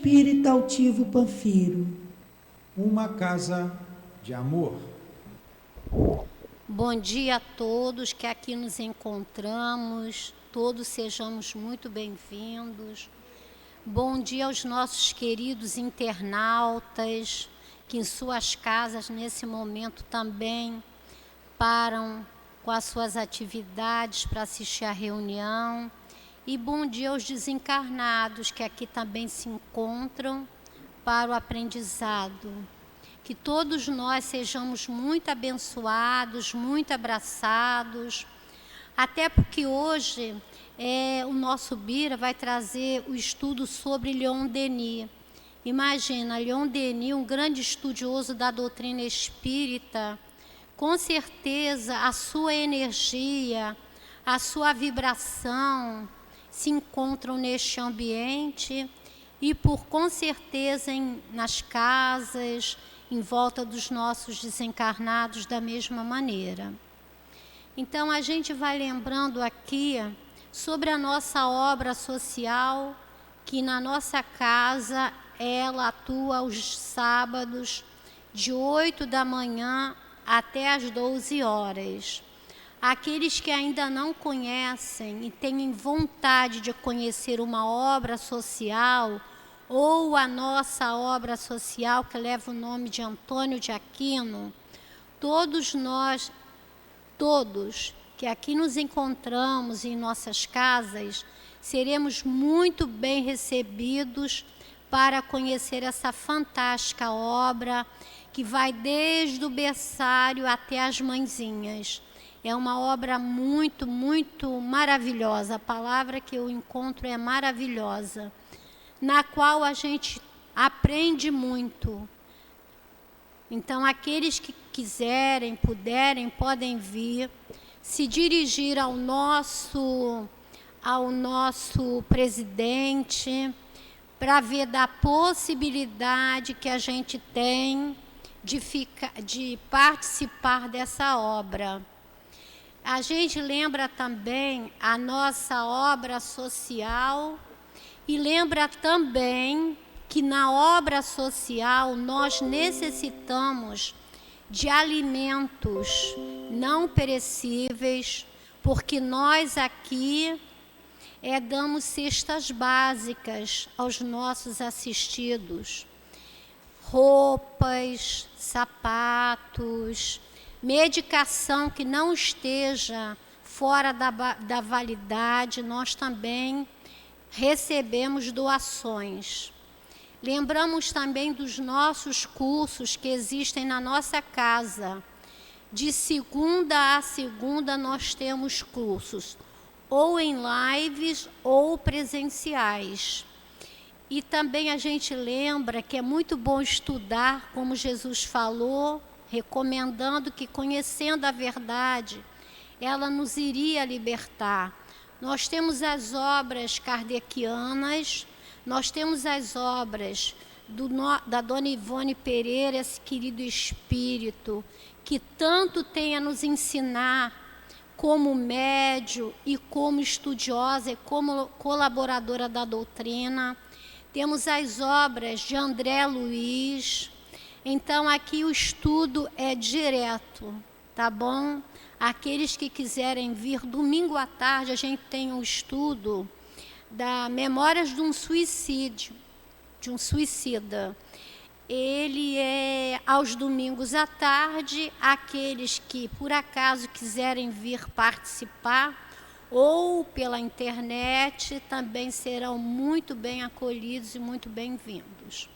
Espírita altivo Panfiro. Uma casa de amor. Bom dia a todos que aqui nos encontramos, todos sejamos muito bem-vindos. Bom dia aos nossos queridos internautas, que em suas casas nesse momento também param com as suas atividades para assistir à reunião. E bom dia aos desencarnados que aqui também se encontram para o aprendizado. Que todos nós sejamos muito abençoados, muito abraçados, até porque hoje o nosso Bira vai trazer o estudo sobre Leon Denis. Imagina, Leon Denis, um grande estudioso da doutrina espírita, com certeza a sua energia, a sua vibração se encontram neste ambiente e com certeza nas casas, em volta dos nossos desencarnados da mesma maneira. Então, a gente vai lembrando aqui sobre a nossa obra social, que na nossa casa ela atua aos sábados, de 8 da manhã até às 12 horas. Aqueles que ainda não conhecem e têm vontade de conhecer uma obra social, ou a nossa obra social, que leva o nome de Antônio de Aquino, todos nós, que aqui nos encontramos em nossas casas, seremos muito bem recebidos para conhecer essa fantástica obra que vai desde o berçário até as mãezinhas. É uma obra muito, muito maravilhosa. A palavra que eu encontro é maravilhosa, na qual a gente aprende muito. Então, aqueles que quiserem, puderem, podem vir, se dirigir ao nosso presidente, para ver da possibilidade que a gente tem de participar dessa obra. A gente lembra também a nossa obra social e lembra também que na obra social nós necessitamos de alimentos não perecíveis, porque nós aqui damos cestas básicas aos nossos assistidos, roupas, sapatos, medicação que não esteja fora da validade, nós também recebemos doações. Lembramos também dos nossos cursos que existem na nossa casa. De segunda a segunda nós temos cursos, ou em lives ou presenciais. E também a gente lembra que é muito bom estudar, como Jesus falou, recomendando que, conhecendo a verdade, ela nos iria libertar. Nós temos as obras kardecianas, nós temos as obras da Dona Ivone Pereira, esse querido espírito, que tanto tem a nos ensinar como médium e como estudiosa e como colaboradora da doutrina. Temos as obras de André Luiz. Então, aqui o estudo é direto, tá bom? Aqueles que quiserem vir, domingo à tarde, a gente tem um estudo da Memórias de um Suicídio, de um suicida. Ele é aos domingos à tarde. Aqueles que, por acaso, quiserem vir participar, ou pela internet, também serão muito bem acolhidos e muito bem-vindos.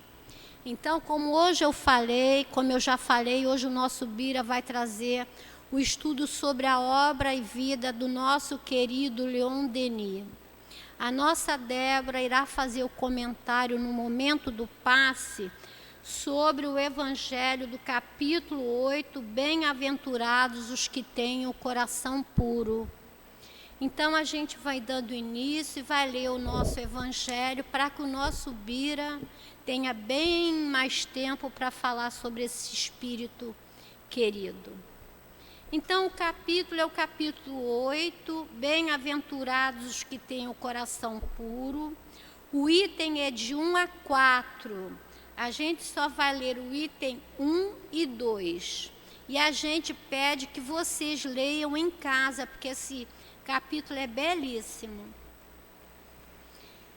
Então, como hoje eu falei, como eu já falei, hoje o nosso Bira vai trazer o estudo sobre a obra e vida do nosso querido Leon Denis. A nossa Débora irá fazer o comentário no momento do passe sobre o Evangelho do capítulo 8, Bem-aventurados os que têm o coração puro. Então, a gente vai dando início e vai ler o nosso Evangelho para que o nosso Bira tenha bem mais tempo para falar sobre esse espírito querido. Então, o capítulo é o capítulo 8, Bem-aventurados os que têm o coração puro. O item é de 1 a 4. A gente só vai ler o item 1 e 2. E a gente pede que vocês leiam em casa, porque esse capítulo é belíssimo.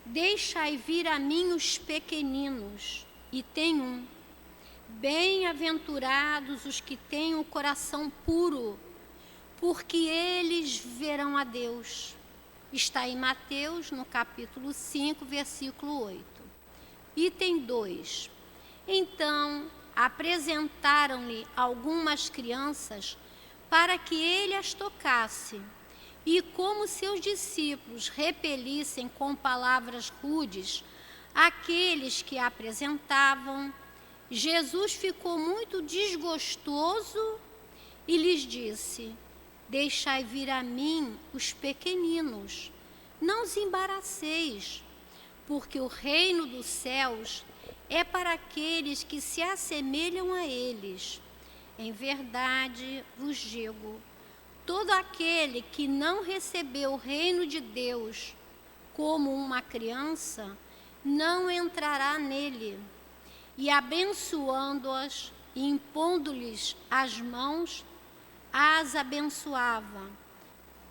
Deixai vir a mim os pequeninos, item 1. Bem-aventurados os que têm o coração puro, porque eles verão a Deus. Está em Mateus, no capítulo 5, versículo 8. Item 2. Então, apresentaram-lhe algumas crianças para que ele as tocasse. E como seus discípulos repelissem com palavras rudes aqueles que apresentavam, Jesus ficou muito desgostoso e lhes disse: deixai vir a mim os pequeninos, não os embaraceis, porque o reino dos céus é para aqueles que se assemelham a eles. Em verdade vos digo, todo aquele que não recebeu o reino de Deus como uma criança, não entrará nele. E abençoando-as e impondo-lhes as mãos, as abençoava.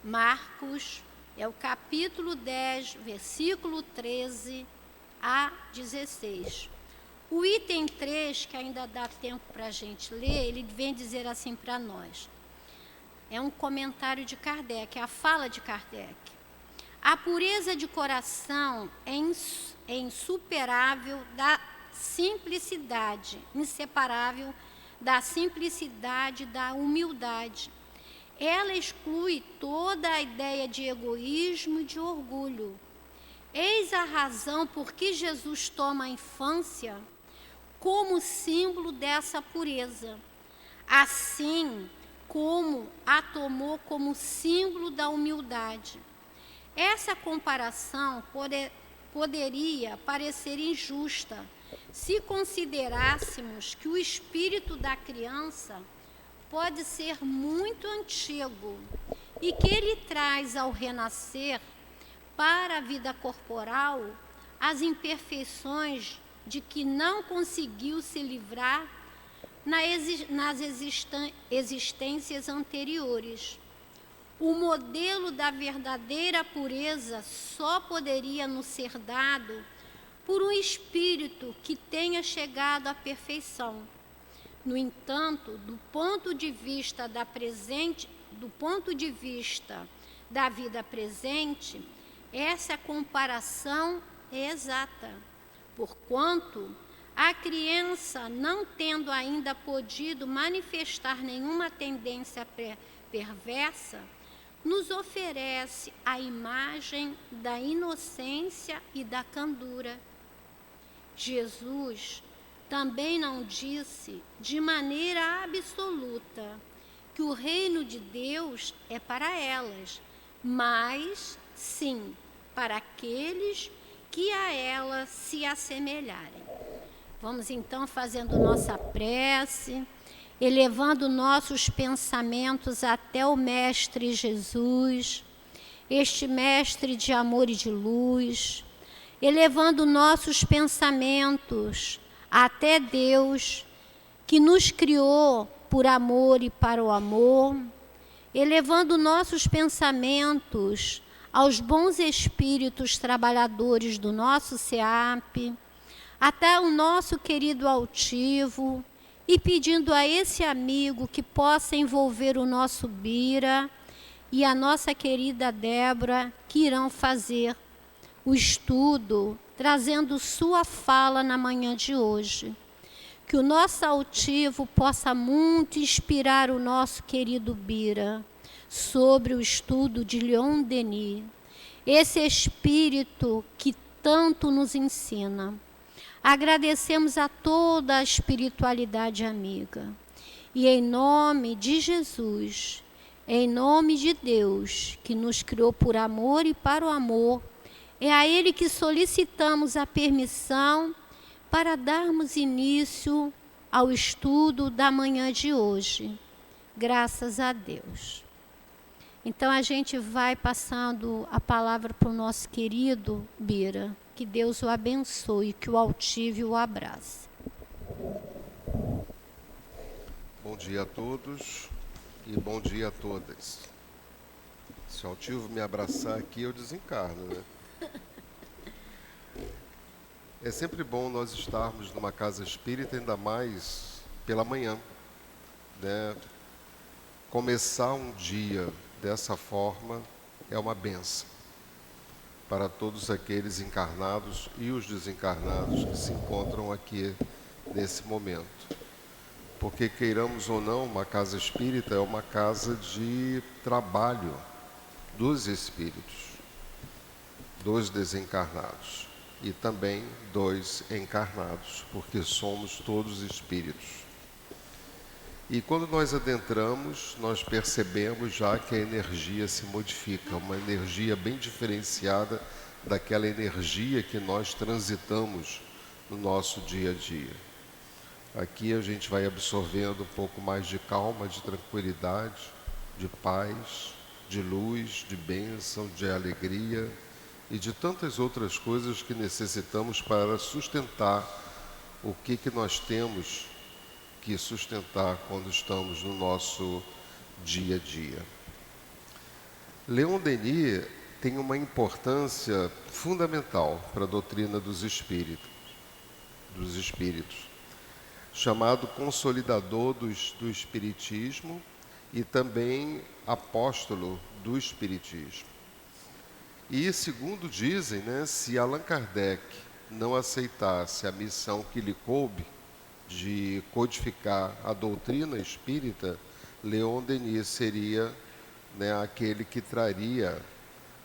Marcos, é o capítulo 10, versículo 13 a 16. O item 3, que ainda dá tempo para a gente ler, ele vem dizer assim para nós. É um comentário de Kardec, é a fala de Kardec. A pureza de coração é insuperável da simplicidade, inseparável da simplicidade, da humildade. Ela exclui toda a ideia de egoísmo e de orgulho. Eis a razão por que Jesus toma a infância como símbolo dessa pureza, assim como a tomou como símbolo da humildade. Essa comparação poderia parecer injusta se considerássemos que o espírito da criança pode ser muito antigo e que ele traz ao renascer para a vida corporal as imperfeições de que não conseguiu se livrar nas existências anteriores. O modelo da verdadeira pureza só poderia nos ser dado por um espírito que tenha chegado à perfeição. No entanto, do ponto de vista da vida presente, essa comparação é exata, porquanto a criança, não tendo ainda podido manifestar nenhuma tendência perversa, nos oferece a imagem da inocência e da candura. Jesus também não disse de maneira absoluta que o reino de Deus é para elas, mas sim para aqueles que a ela se assemelharem. Vamos então fazendo nossa prece, elevando nossos pensamentos até o Mestre Jesus, este Mestre de amor e de luz, elevando nossos pensamentos até Deus, que nos criou por amor e para o amor, elevando nossos pensamentos aos bons espíritos trabalhadores do nosso SEAP, até o nosso querido altivo, e pedindo a esse amigo que possa envolver o nosso Bira e a nossa querida Débora, que irão fazer o estudo, trazendo sua fala na manhã de hoje. Que o nosso altivo possa muito inspirar o nosso querido Bira sobre o estudo de Leon Denis, esse espírito que tanto nos ensina. Agradecemos a toda a espiritualidade amiga. E em nome de Jesus, em nome de Deus, que nos criou por amor e para o amor, é a Ele que solicitamos a permissão para darmos início ao estudo da manhã de hoje. Graças a Deus. Então a gente vai passando a palavra para o nosso querido Bira. Que Deus o abençoe, que o altive e o abrace. Bom dia a todos e bom dia a todas. Se o altivo me abraçar aqui, eu desencarno, né? É sempre bom nós estarmos numa casa espírita, ainda mais pela manhã, né? Começar um dia dessa forma é uma bênção para todos aqueles encarnados e os desencarnados que se encontram aqui nesse momento. Porque, queiramos ou não, uma casa espírita é uma casa de trabalho dos espíritos, dos desencarnados e também dos encarnados, porque somos todos espíritos. E quando nós adentramos, nós percebemos já que a energia se modifica, uma energia bem diferenciada daquela energia que nós transitamos no nosso dia a dia. Aqui a gente vai absorvendo um pouco mais de calma, de tranquilidade, de paz, de luz, de bênção, de alegria e de tantas outras coisas que necessitamos para sustentar o que nós temos que sustentar quando estamos no nosso dia a dia. Leon Denis tem uma importância fundamental para a doutrina dos espíritos, chamado consolidador do espiritismo e também apóstolo do espiritismo. E, segundo dizem, né, se Allan Kardec não aceitasse a missão que lhe coube de codificar a doutrina espírita, Leon Denis seria, né, aquele que traria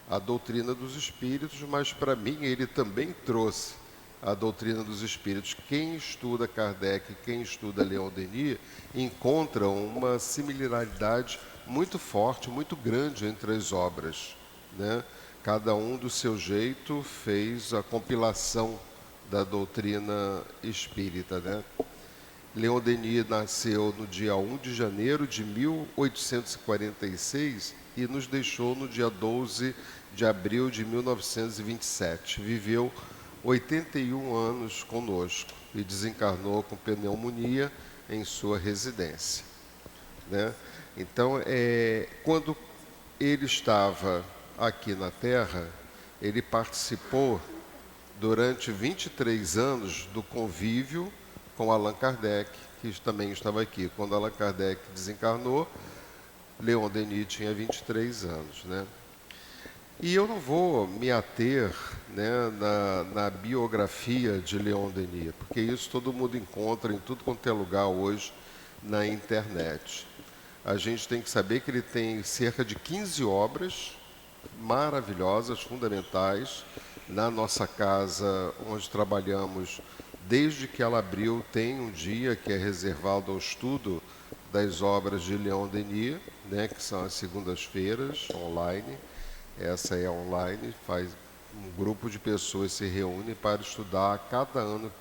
a doutrina dos espíritos, mas para mim ele também trouxe a doutrina dos espíritos. Quem estuda Kardec, quem estuda Leon Denis, encontra uma similaridade muito forte, muito grande entre as obras, né? Cada um do seu jeito fez a compilação da doutrina espírita, né? Leon Denis nasceu no dia 1 de janeiro de 1846 e nos deixou no dia 12 de abril de 1927. Viveu 81 anos conosco e desencarnou com pneumonia em sua residência, né? Então, quando ele estava aqui na Terra, ele participou durante 23 anos do convívio com Allan Kardec, que também estava aqui. Quando Allan Kardec desencarnou, Leon Denis tinha 23 anos, né? E eu não vou me ater, né, na biografia de Leon Denis, porque isso todo mundo encontra em tudo quanto é lugar hoje na internet. A gente tem que saber que ele tem cerca de 15 obras maravilhosas, fundamentais. Na nossa casa, onde trabalhamos, desde que ela abriu, tem um dia que é reservado ao estudo das obras de Leon Denis, né, que são as segundas-feiras, online. Essa é online, um grupo de pessoas se reúne para estudar a cada ano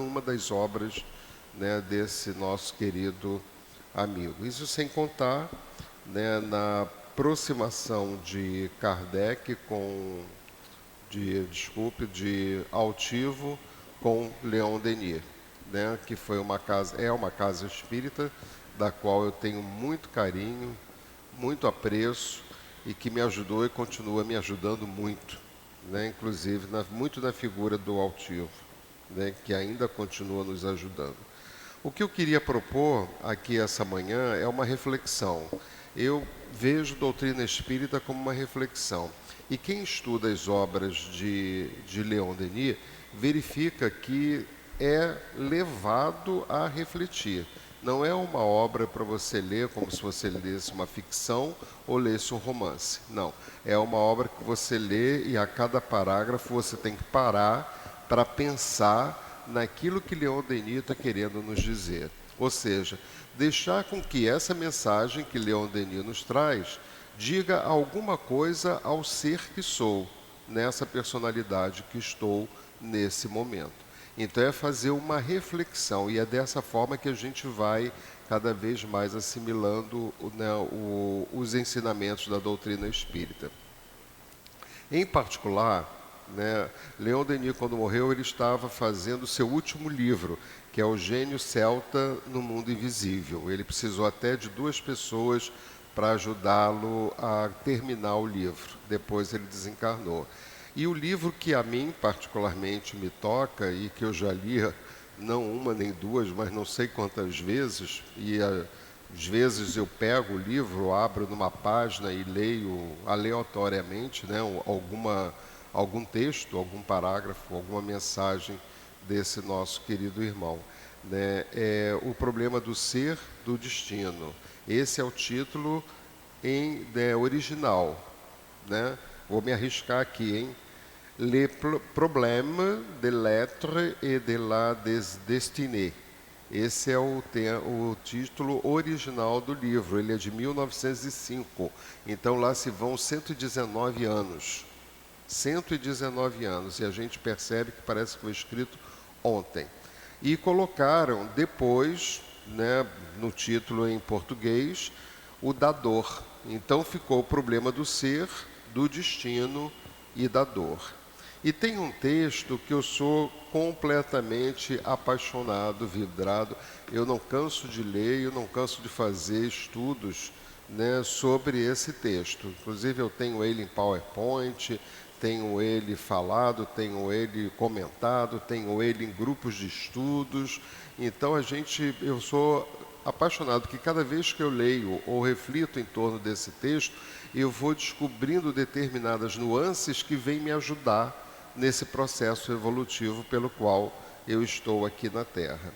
uma das obras, né, desse nosso querido amigo. Isso sem contar, né, na aproximação de Kardec de Altivo com Leon Denis, né, que foi uma casa espírita da qual eu tenho muito carinho, muito apreço e que me ajudou e continua me ajudando muito, né, inclusive muito na figura do Altivo, né, que ainda continua nos ajudando. O que eu queria propor aqui essa manhã é uma reflexão. Eu vejo doutrina espírita como uma reflexão. E quem estuda as obras de Leon Denis verifica que é levado a refletir. Não é uma obra para você ler como se você lesse uma ficção ou lesse um romance. Não. É uma obra que você lê e a cada parágrafo você tem que parar para pensar naquilo que Leon Denis está querendo nos dizer. Ou seja, deixar com que essa mensagem que Leon Denis nos traz diga alguma coisa ao ser que sou, nessa personalidade que estou nesse momento. Então é fazer uma reflexão e é dessa forma que a gente vai cada vez mais assimilando, né, os ensinamentos da doutrina espírita. Em particular, né? Leon Denis, quando morreu, ele estava fazendo o seu último livro, que é O Gênio Celta no Mundo Invisível. Ele precisou até de 2 pessoas para ajudá-lo a terminar o livro. Depois ele desencarnou. E o livro que a mim particularmente me toca e que eu já li, não uma nem 2, mas não sei quantas vezes, e às vezes eu pego o livro, abro numa página e leio aleatoriamente, né, algum texto, algum parágrafo, alguma mensagem desse nosso querido irmão, né? É o problema do ser, do destino. Esse é o título original, né? Vou me arriscar aqui, hein? Le problème de l'être et de la destinée. Esse é o título original do livro. Ele é de 1905. Então lá se vão 119 anos. 119 anos. E a gente percebe que parece que foi escrito ontem. E colocaram depois, né, no título em português, o da dor. Então ficou o problema do ser, do destino e da dor. E tem um texto que eu sou completamente apaixonado, vidrado. Eu não canso de ler, eu não canso de fazer estudos, né, sobre esse texto. Inclusive eu tenho ele em PowerPoint, tenho ele falado, tenho ele comentado, tenho ele em grupos de estudos. Então eu sou apaixonado, porque cada vez que eu leio ou reflito em torno desse texto, eu vou descobrindo determinadas nuances que vêm me ajudar nesse processo evolutivo pelo qual eu estou aqui na Terra.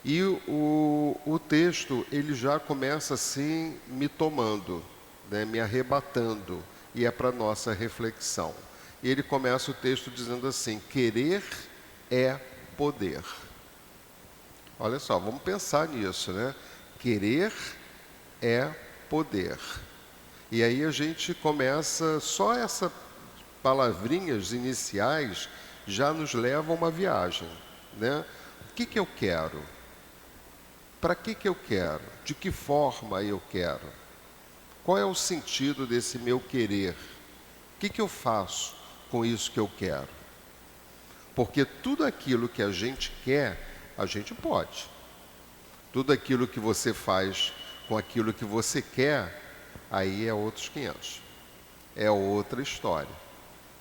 E o texto, ele já começa assim, me tomando, né, me arrebatando, e é para nossa reflexão. E ele começa o texto dizendo assim: querer é poder. Olha só, vamos pensar nisso, né? Querer é poder. E aí a gente começa, só essas palavrinhas iniciais já nos levam a uma viagem, né? O que eu quero? Para que eu quero? De que forma eu quero? Qual é o sentido desse meu querer? O que eu faço com isso que eu quero? Porque tudo aquilo que a gente quer, a gente pode. Tudo aquilo que você faz com aquilo que você quer, aí é outros 500. É outra história,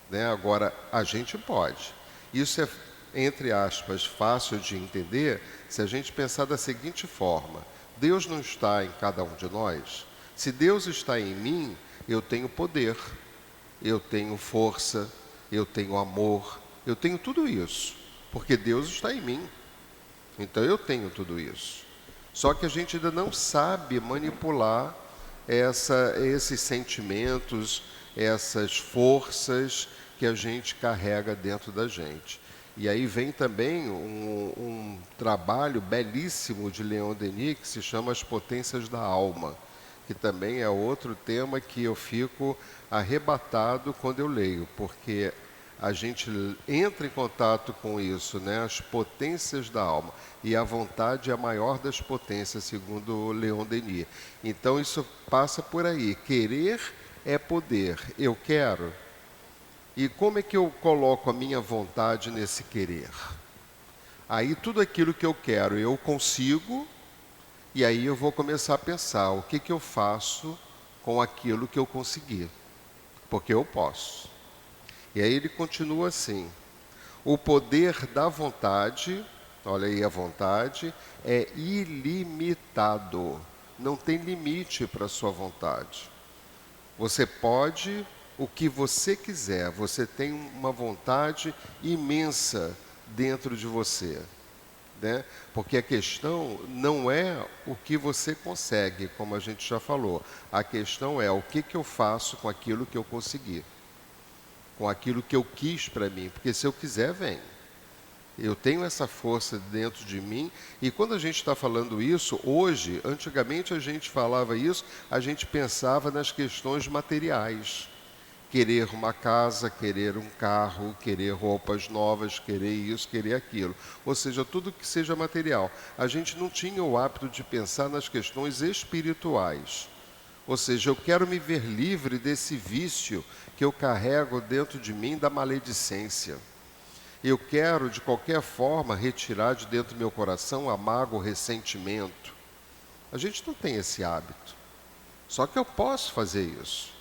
né? Agora, a gente pode. Isso é, entre aspas, fácil de entender se a gente pensar da seguinte forma: Deus não está em cada um de nós? Se Deus está em mim, eu tenho poder, eu tenho força, eu tenho amor, eu tenho tudo isso, porque Deus está em mim. Então eu tenho tudo isso. Só que a gente ainda não sabe manipular esses sentimentos, essas forças que a gente carrega dentro da gente. E aí vem também um trabalho belíssimo de Leon Denis, que se chama As Potências da Alma, que também é outro tema que eu fico arrebatado quando eu leio, porque a gente entra em contato com isso, né? As potências da alma. E a vontade é a maior das potências, segundo Leon Denis. Então isso passa por aí. Querer é poder. Eu quero. E como é que eu coloco a minha vontade nesse querer? Aí tudo aquilo que eu quero eu consigo, e aí eu vou começar a pensar o que eu faço com aquilo que eu consegui. Porque eu posso. E aí ele continua assim: o poder da vontade, olha aí a vontade, é ilimitado. Não tem limite para a sua vontade. Você pode o que você quiser, você tem uma vontade imensa dentro de você, né? Porque a questão não é o que você consegue, como a gente já falou. A questão é o que eu faço com aquilo que eu consegui, com aquilo que eu quis para mim, porque se eu quiser, vem. Eu tenho essa força dentro de mim, e quando a gente está falando isso, hoje, antigamente a gente falava isso, a gente pensava nas questões materiais. Querer uma casa, querer um carro, querer roupas novas, querer isso, querer aquilo. Ou seja, tudo que seja material. A gente não tinha o hábito de pensar nas questões espirituais. Ou seja, eu quero me ver livre desse vício que eu carrego dentro de mim da maledicência. Eu quero, de qualquer forma, retirar de dentro do meu coração a mágoa, o ressentimento. A gente não tem esse hábito. Só que eu posso fazer isso,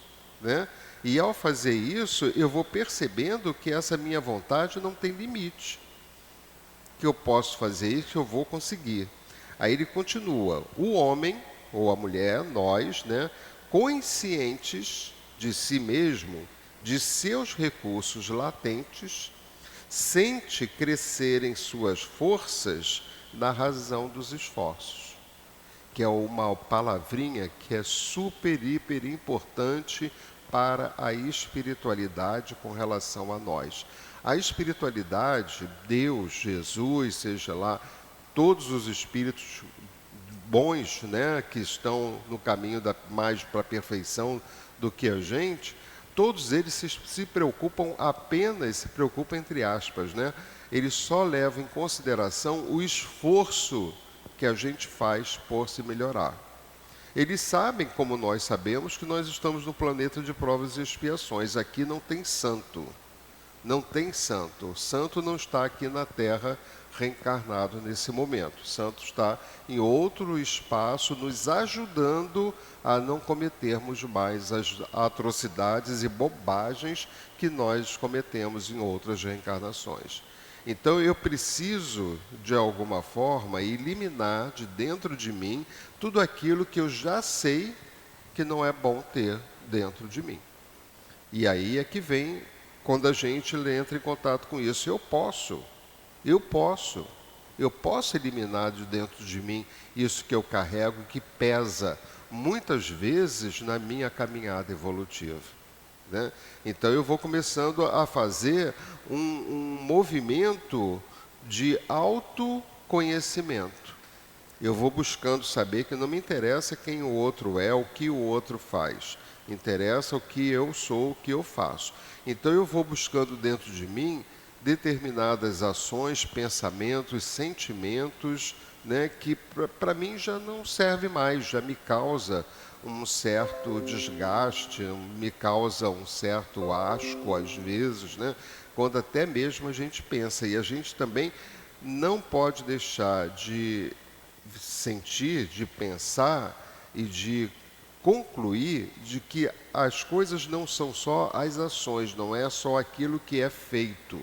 né? E ao fazer isso, eu vou percebendo que essa minha vontade não tem limite. Que eu posso fazer isso, que eu vou conseguir. Aí ele continua, o homem ou a mulher, nós, né, conscientes de si mesmo, de seus recursos latentes, sente crescer em suas forças na razão dos esforços, que é uma palavrinha que é super, hiper importante para a espiritualidade com relação a nós. A espiritualidade, Deus, Jesus, seja lá, todos os espíritos bons, né, que estão no caminho mais para a perfeição do que a gente, todos eles se preocupam apenas, se preocupam entre aspas, né? Eles só levam em consideração o esforço que a gente faz por se melhorar. Eles sabem, como nós sabemos, que nós estamos no planeta de provas e expiações. Aqui não tem santo. Não tem santo. O santo não está aqui na Terra reencarnado nesse momento. O santo está em outro espaço, nos ajudando a não cometermos mais as atrocidades e bobagens que nós cometemos em outras reencarnações. Então eu preciso, de alguma forma, eliminar de dentro de mim tudo aquilo que eu já sei que não é bom ter dentro de mim. E aí é que vem, quando a gente entra em contato com isso, eu posso eliminar de dentro de mim isso que eu carrego, que pesa muitas vezes na minha caminhada evolutiva, né? Então eu vou começando a fazer um movimento de autoconhecimento. Eu vou buscando saber que não me interessa quem o outro é, o que o outro faz. Interessa o que eu sou, o que eu faço. Então eu vou buscando dentro de mim determinadas ações, pensamentos, sentimentos, né, que para mim já não serve mais, já me causa um certo desgaste, me causa um certo asco às vezes, né, quando até mesmo a gente pensa. E a gente também não pode deixar de sentir, de pensar e de concluir de que as coisas não são só as ações, não é só aquilo que é feito,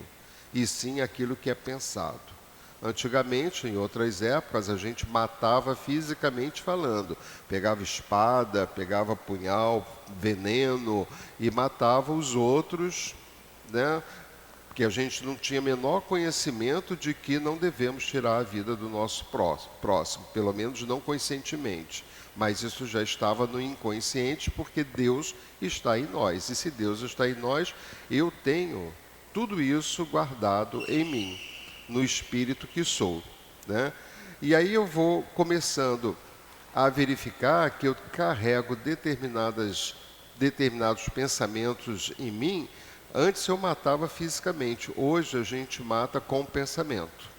e sim aquilo que é pensado. Antigamente, em outras épocas, a gente matava fisicamente falando. Pegava espada, pegava punhal, veneno e matava os outros, né? Porque a gente não tinha menor conhecimento de que não devemos tirar a vida do nosso próximo, pelo menos não conscientemente. Mas isso já estava no inconsciente, porque Deus está em nós. E se Deus está em nós, eu tenho tudo isso guardado em mim, no espírito que sou, né? E aí eu vou começando a verificar que eu carrego determinados pensamentos em mim. Antes eu matava fisicamente, hoje a gente mata com o pensamento.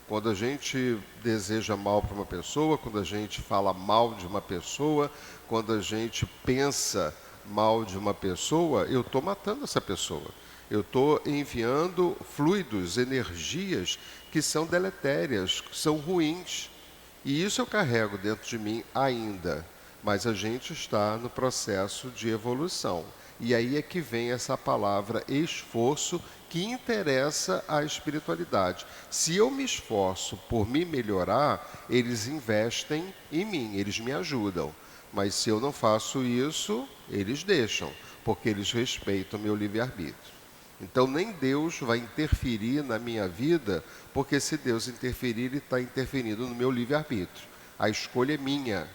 Quando a gente deseja mal para uma pessoa, quando a gente fala mal de uma pessoa, quando a gente pensa mal de uma pessoa, eu estou matando essa pessoa. Eu estou enviando fluidos, energias que são deletérias, que são ruins. E isso eu carrego dentro de mim ainda. Mas a gente está no processo de evolução. E aí é que vem essa palavra esforço, que interessa à espiritualidade. Se eu me esforço por me melhorar, eles investem em mim, eles me ajudam. Mas se eu não faço isso, eles deixam, porque eles respeitam o meu livre-arbítrio. Então nem Deus vai interferir na minha vida, porque se Deus interferir, Ele está interferindo no meu livre-arbítrio. A escolha é minha.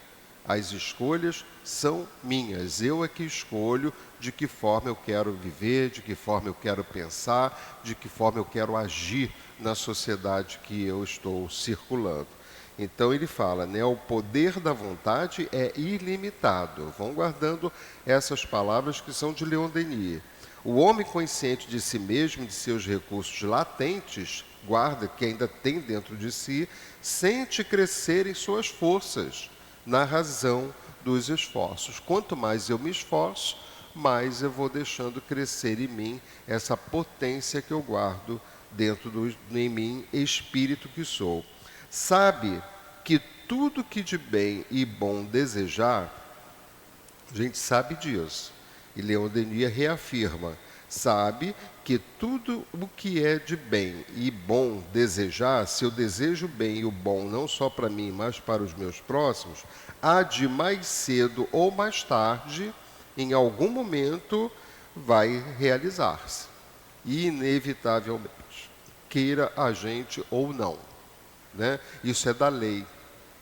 As escolhas são minhas. Eu é que escolho de que forma eu quero viver, de que forma eu quero pensar, de que forma eu quero agir na sociedade que eu estou circulando. Então ele fala, né, o poder da vontade é ilimitado. Vão guardando essas palavras que são de Leon Denis. O homem consciente de si mesmo, de seus recursos latentes, guarda que ainda tem dentro de si, sente crescer em suas forças, na razão dos esforços. Quanto mais eu me esforço, mais eu vou deixando crescer em mim essa potência que eu guardo em mim, espírito que sou. Sabe que tudo que de bem e bom desejar, a gente sabe disso. E Leon Denis reafirma, sabe que tudo o que é de bem e bom desejar, se eu desejo bem e o bom não só para mim, mas para os meus próximos, há de mais cedo ou mais tarde, em algum momento, vai realizar-se. Inevitavelmente. Queira a gente ou não. Né? Isso é da lei.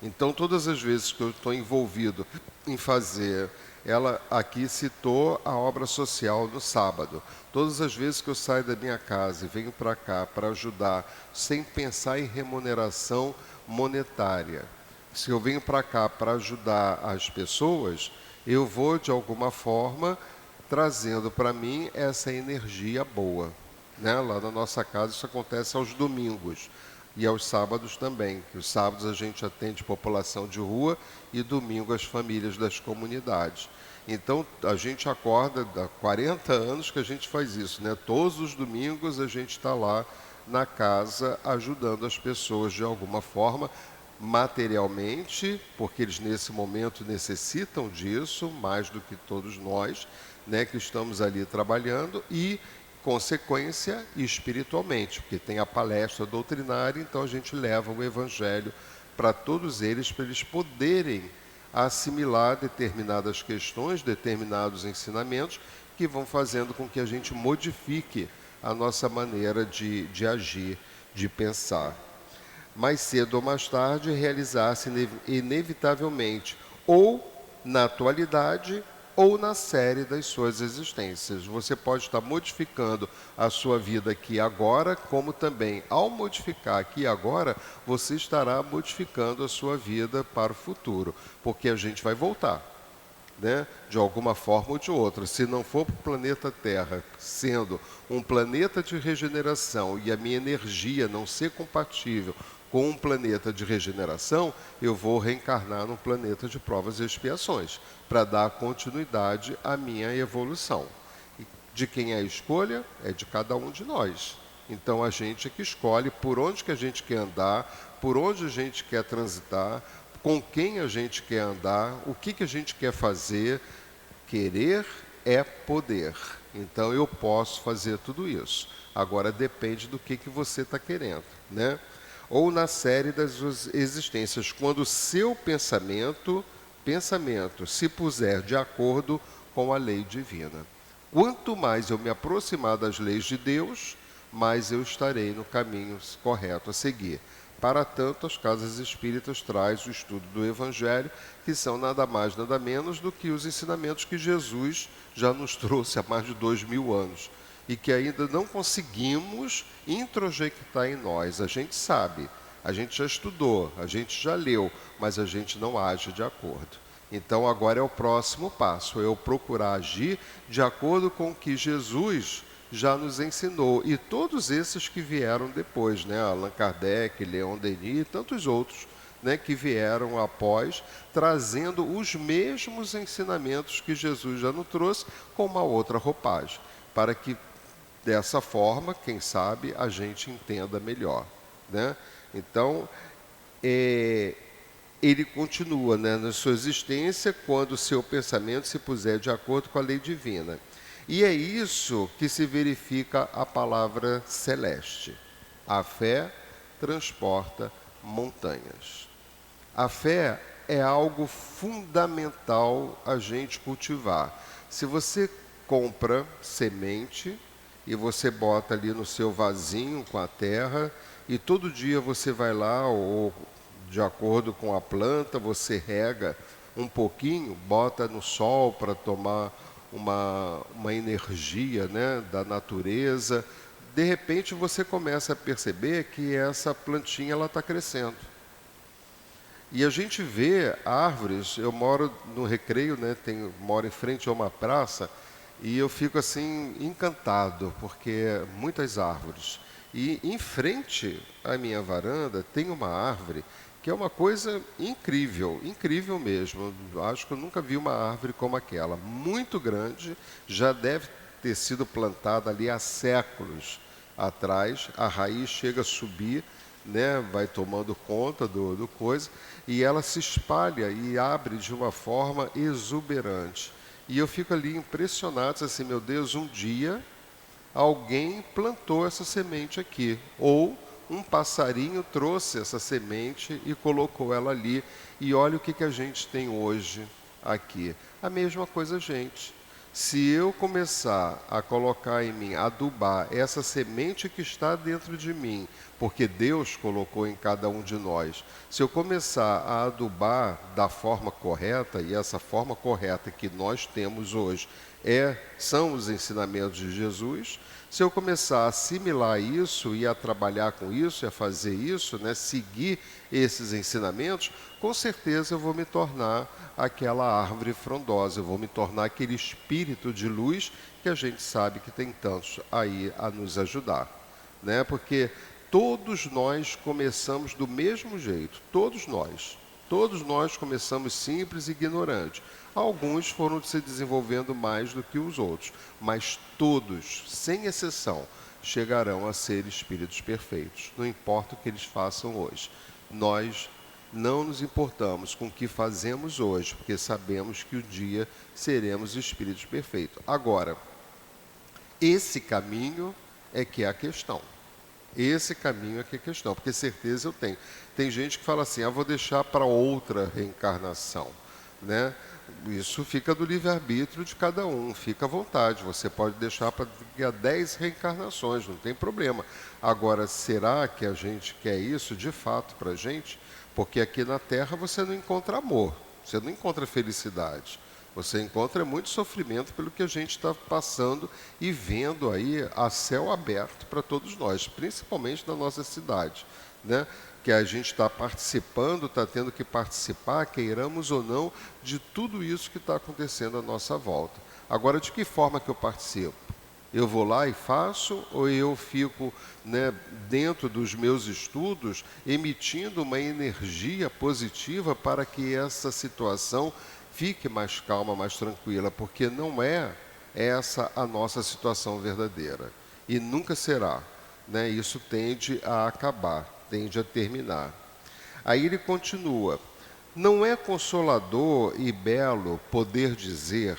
Então, todas as vezes que eu estou envolvido em fazer, ela aqui citou a obra social no sábado. Todas as vezes que eu saio da minha casa e venho para cá para ajudar, sem pensar em remuneração monetária, se eu venho para cá para ajudar as pessoas, eu vou, de alguma forma, trazendo para mim essa energia boa. Né? Lá na nossa casa isso acontece aos domingos. E aos sábados também, que os sábados a gente atende população de rua e domingo as famílias das comunidades. Então, a gente acorda, há 40 anos que a gente faz isso, né? Todos os domingos a gente está lá na casa ajudando as pessoas de alguma forma, materialmente, porque eles nesse momento necessitam disso, mais do que todos nós, né, que estamos ali trabalhando, e consequência espiritualmente, porque tem a palestra doutrinária, então a gente leva o Evangelho para todos eles, para eles poderem assimilar determinadas questões, determinados ensinamentos, que vão fazendo com que a gente modifique a nossa maneira de agir, de pensar. Mais cedo ou mais tarde, realizar-se inevitavelmente, ou na atualidade, ou na série das suas existências. Você pode estar modificando a sua vida aqui agora, como também, ao modificar aqui e agora, você estará modificando a sua vida para o futuro, porque a gente vai voltar, né? De alguma forma ou de outra. Se não for para o planeta Terra, sendo um planeta de regeneração e a minha energia não ser compatível com um planeta de regeneração, eu vou reencarnar num planeta de provas e expiações, para dar continuidade à minha evolução. E de quem é a escolha? É de cada um de nós. Então a gente é que escolhe por onde que a gente quer andar, por onde a gente quer transitar, com quem a gente quer andar, o que a gente quer fazer. Querer é poder. Então eu posso fazer tudo isso. Agora depende do que você está querendo, né? Ou na série das suas existências, quando o seu pensamento se puser de acordo com a lei divina. Quanto mais eu me aproximar das leis de Deus, mais eu estarei no caminho correto a seguir. Para tanto, as casas espíritas trazem o estudo do Evangelho, que são nada mais, nada menos do que os ensinamentos que Jesus já nos trouxe há mais de 2000 anos. E que ainda não conseguimos introjectar em nós. A gente sabe, a gente já estudou, a gente já leu, mas a gente não age de acordo. Então agora é o próximo passo, é eu procurar agir de acordo com o que Jesus já nos ensinou. E todos esses que vieram depois, né? Allan Kardec, Leon Denis e tantos outros, né, que vieram após, trazendo os mesmos ensinamentos que Jesus já nos trouxe, com uma outra roupagem, para que dessa forma, quem sabe, a gente entenda melhor, né? Então, ele continua, né, na sua existência quando o seu pensamento se puser de acordo com a lei divina. E é isso que se verifica a palavra celeste. A fé transporta montanhas. A fé é algo fundamental a gente cultivar. Se você compra semente e você bota ali no seu vasinho com a terra, e todo dia você vai lá, ou de acordo com a planta, você rega um pouquinho, bota no sol para tomar uma energia, né, da natureza. De repente você começa a perceber que essa plantinha está crescendo. E a gente vê árvores. Eu moro no Recreio, né, moro em frente a uma praça, e eu fico assim encantado, porque muitas árvores. E em frente à minha varanda tem uma árvore que é uma coisa incrível, incrível mesmo. Eu acho que eu nunca vi uma árvore como aquela, muito grande, já deve ter sido plantada ali há séculos atrás, a raiz chega a subir, né, vai tomando conta do coisa, e ela se espalha e abre de uma forma exuberante. E eu fico ali impressionado, assim, meu Deus, um dia alguém plantou essa semente aqui, ou um passarinho trouxe essa semente e colocou ela ali, e olha o que a gente tem hoje aqui. A mesma coisa, gente. Se eu começar a colocar em mim, adubar essa semente que está dentro de mim, porque Deus colocou em cada um de nós, se eu começar a adubar da forma correta, e essa forma correta que nós temos hoje são os ensinamentos de Jesus, se eu começar a assimilar isso e a trabalhar com isso, e a fazer isso, né, seguir esses ensinamentos, com certeza eu vou me tornar aquela árvore frondosa, eu vou me tornar aquele espírito de luz que a gente sabe que tem tantos aí a nos ajudar, né? Porque todos nós começamos do mesmo jeito, todos nós começamos simples e ignorantes. Alguns foram se desenvolvendo mais do que os outros, mas todos, sem exceção, chegarão a ser espíritos perfeitos, não importa o que eles façam hoje. Nós não nos importamos com o que fazemos hoje, porque sabemos que um dia seremos espíritos perfeitos. Agora, esse caminho é que é a questão. Esse caminho é que é a questão, porque certeza eu tenho. Tem gente que fala assim, vou deixar para outra reencarnação, né? Isso fica do livre-arbítrio de cada um, fica à vontade. Você pode deixar para 10 reencarnações, não tem problema. Agora, será que a gente quer isso de fato para a gente? Porque aqui na Terra você não encontra amor, você não encontra felicidade. Você encontra muito sofrimento pelo que a gente está passando e vendo aí a céu aberto para todos nós, principalmente na nossa cidade, né? Que a gente está participando, está tendo que participar, queiramos ou não, de tudo isso que está acontecendo à nossa volta. Agora, de que forma que eu participo? Eu vou lá e faço, ou eu fico, né, dentro dos meus estudos, emitindo uma energia positiva para que essa situação fique mais calma, mais tranquila, porque não é essa a nossa situação verdadeira. E nunca será, né? Isso tende a acabar, tende a terminar. Aí ele continua, não é consolador e belo poder dizer,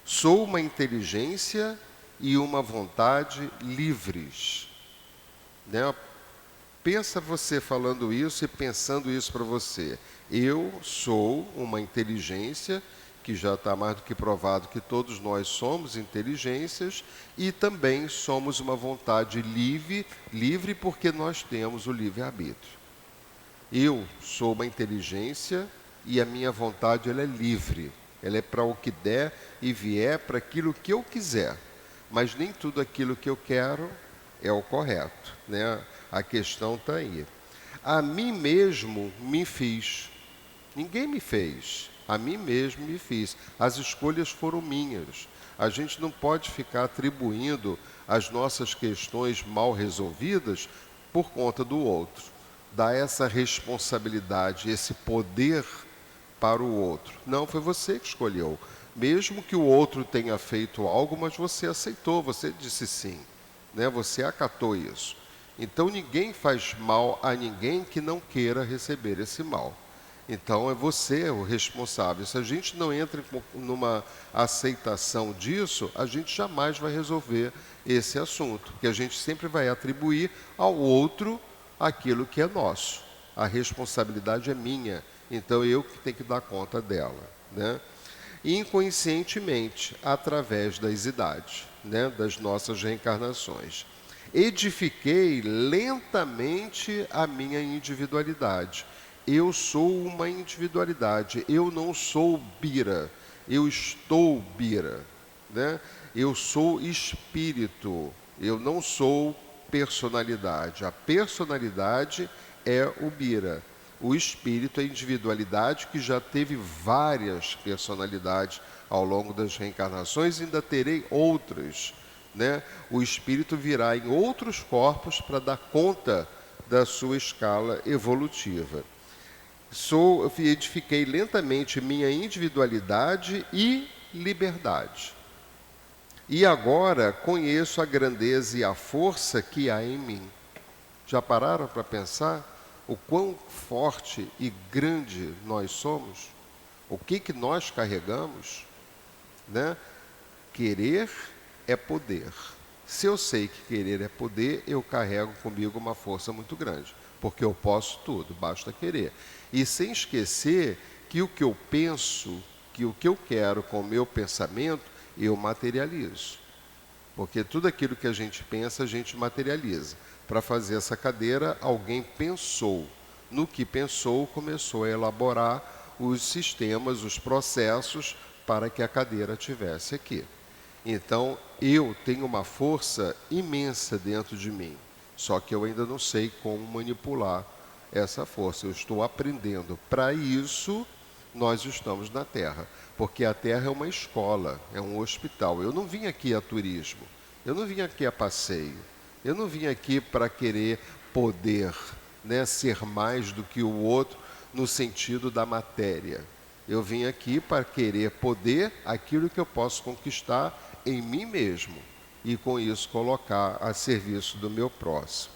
sou uma inteligência e uma vontade livres, né? Pensa você falando isso e pensando isso para você. Eu sou uma inteligência, que já está mais do que provado que todos nós somos inteligências, e também somos uma vontade livre porque nós temos o livre-arbítrio. Eu sou uma inteligência e a minha vontade ela é livre. Ela é para o que der e vier, para aquilo que eu quiser. Mas nem tudo aquilo que eu quero é o correto, né? A questão está aí. A mim mesmo me fiz. Ninguém me fez. A mim mesmo me fiz. As escolhas foram minhas. A gente não pode ficar atribuindo as nossas questões mal resolvidas por conta do outro. Dá essa responsabilidade, esse poder para o outro. Não, foi você que escolheu. Mesmo que o outro tenha feito algo, mas você aceitou, você disse sim, né? Você acatou isso. Então ninguém faz mal a ninguém que não queira receber esse mal. Então é você o responsável. Se a gente não entra numa aceitação disso, a gente jamais vai resolver esse assunto, porque a gente sempre vai atribuir ao outro aquilo que é nosso. A responsabilidade é minha, então eu que tenho que dar conta dela, né? Inconscientemente, através das idades, né, das nossas reencarnações. Edifiquei lentamente a minha individualidade. Eu sou uma individualidade, eu não sou Bira, eu estou Bira, né? Eu sou espírito, eu não sou personalidade. A personalidade é o Bira. O espírito é a individualidade que já teve várias personalidades ao longo das reencarnações e ainda terei outras, né? O espírito virá em outros corpos para dar conta da sua escala evolutiva. edifiquei lentamente minha individualidade e liberdade. E agora conheço a grandeza e a força que há em mim. Já pararam para pensar o quão forte e grande nós somos? O que nós carregamos? Né? Querer é poder. Se eu sei que querer é poder, eu carrego comigo uma força muito grande, porque eu posso tudo, basta querer. E sem esquecer que o que eu penso, que o que eu quero com o meu pensamento, eu materializo. Porque tudo aquilo que a gente pensa, a gente materializa. Para fazer essa cadeira, alguém pensou. No que pensou, começou a elaborar os sistemas, os processos para que a cadeira tivesse aqui. Então, eu tenho uma força imensa dentro de mim, só que eu ainda não sei como manipular essa força. Eu estou aprendendo. Para isso, nós estamos na Terra, porque a Terra é uma escola, é um hospital. Eu não vim aqui a turismo, eu não vim aqui a passeio, eu não vim aqui para querer poder, né, ser mais do que o outro no sentido da matéria. Eu vim aqui para querer poder aquilo que eu posso conquistar em mim mesmo e com isso colocar a serviço do meu próximo.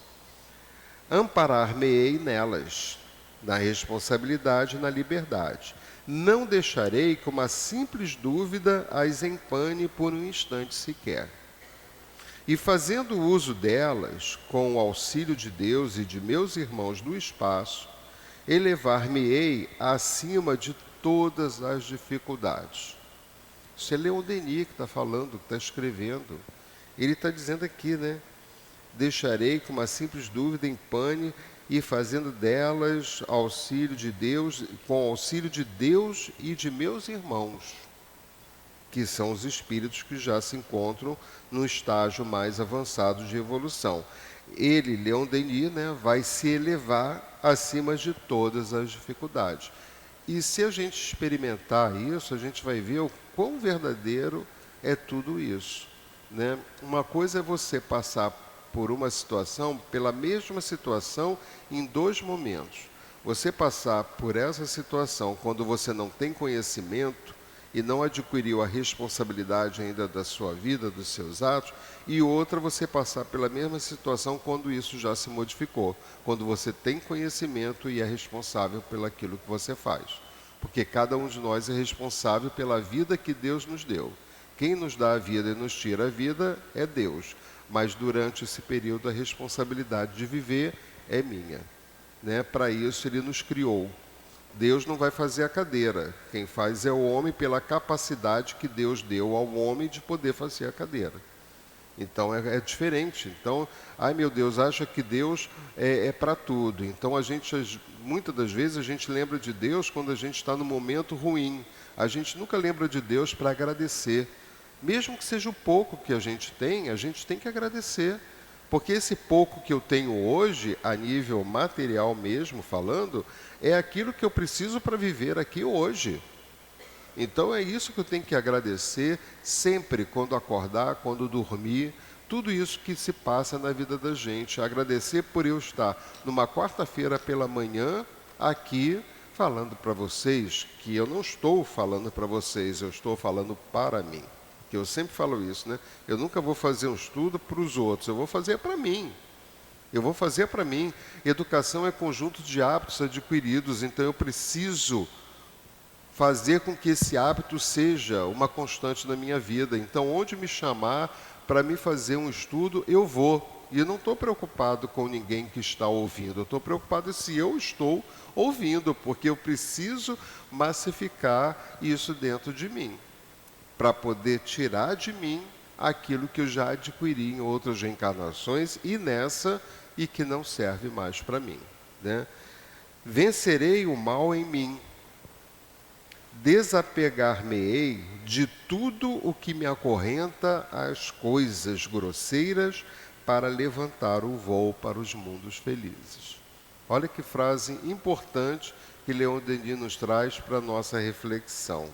Amparar-me-ei nelas, na responsabilidade e na liberdade. Não deixarei que uma simples dúvida as empane por um instante sequer. E fazendo uso delas, com o auxílio de Deus e de meus irmãos do espaço, elevar-me-ei acima de todas as dificuldades. Isso é Leon Denis que está falando, que está escrevendo. Ele está dizendo aqui, né? Deixarei que uma simples dúvida empane e fazendo delas auxílio de Deus, com auxílio de Deus e de meus irmãos, que são os espíritos que já se encontram no estágio mais avançado de evolução. Ele, Leon Denis, né, vai se elevar acima de todas as dificuldades. E se a gente experimentar isso, a gente vai ver o quão verdadeiro é tudo isso, né? Uma coisa é você passar por uma situação, pela mesma situação, em dois momentos. Você passar por essa situação quando você não tem conhecimento e não adquiriu a responsabilidade ainda da sua vida, dos seus atos, e outra você passar pela mesma situação quando isso já se modificou, quando você tem conhecimento e é responsável pelo aquilo que você faz. Porque cada um de nós é responsável pela vida que Deus nos deu. Quem nos dá a vida e nos tira a vida é Deus, mas durante esse período a responsabilidade de viver é minha, né? Para isso Ele nos criou. Deus não vai fazer a cadeira, quem faz é o homem pela capacidade que Deus deu ao homem de poder fazer a cadeira. Então é diferente. Então, ai meu Deus, acha que Deus é para tudo. Então muitas das vezes a gente lembra de Deus quando a gente está no momento ruim. A gente nunca lembra de Deus para agradecer. Mesmo que seja o pouco que a gente tem que agradecer. Porque esse pouco que eu tenho hoje, a nível material mesmo falando, é aquilo que eu preciso para viver aqui hoje. Então é isso que eu tenho que agradecer sempre, quando acordar, quando dormir, tudo isso que se passa na vida da gente. Agradecer por eu estar numa quarta-feira pela manhã aqui falando para vocês, que eu não estou falando para vocês, eu estou falando para mim. Que eu sempre falo isso, né? Eu nunca vou fazer um estudo para os outros, eu vou fazer para mim. Eu vou fazer para mim. Educação é conjunto de hábitos adquiridos, então eu preciso fazer com que esse hábito seja uma constante na minha vida. Então, onde me chamar para me fazer um estudo, eu vou. E eu não estou preocupado com ninguém que está ouvindo, eu estou preocupado se eu estou ouvindo, porque eu preciso massificar isso dentro de mim, para poder tirar de mim aquilo que eu já adquiri em outras reencarnações e nessa e que não serve mais para mim, né? Vencerei o mal em mim, desapegar-me-ei de tudo o que me acorrenta às coisas grosseiras para levantar o voo para os mundos felizes. Olha que frase importante que Leon Denis nos traz para a nossa reflexão.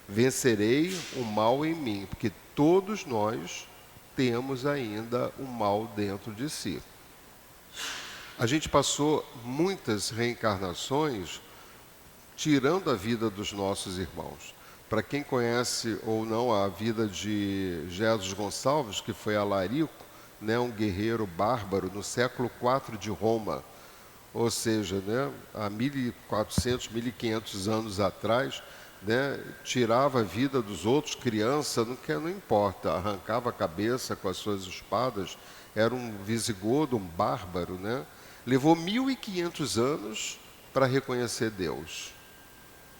Vencerei o mal em mim, porque todos nós temos ainda o mal dentro de si. A gente passou muitas reencarnações tirando a vida dos nossos irmãos. Para quem conhece ou não a vida de Jesus Gonçalves, que foi alarico, né, um guerreiro bárbaro no século IV de Roma, ou seja, né, há 1400, 1500 anos atrás, né, tirava a vida dos outros, criança, não importa, arrancava a cabeça com as suas espadas, era um visigodo, um bárbaro, né? Levou 1500 anos para reconhecer Deus.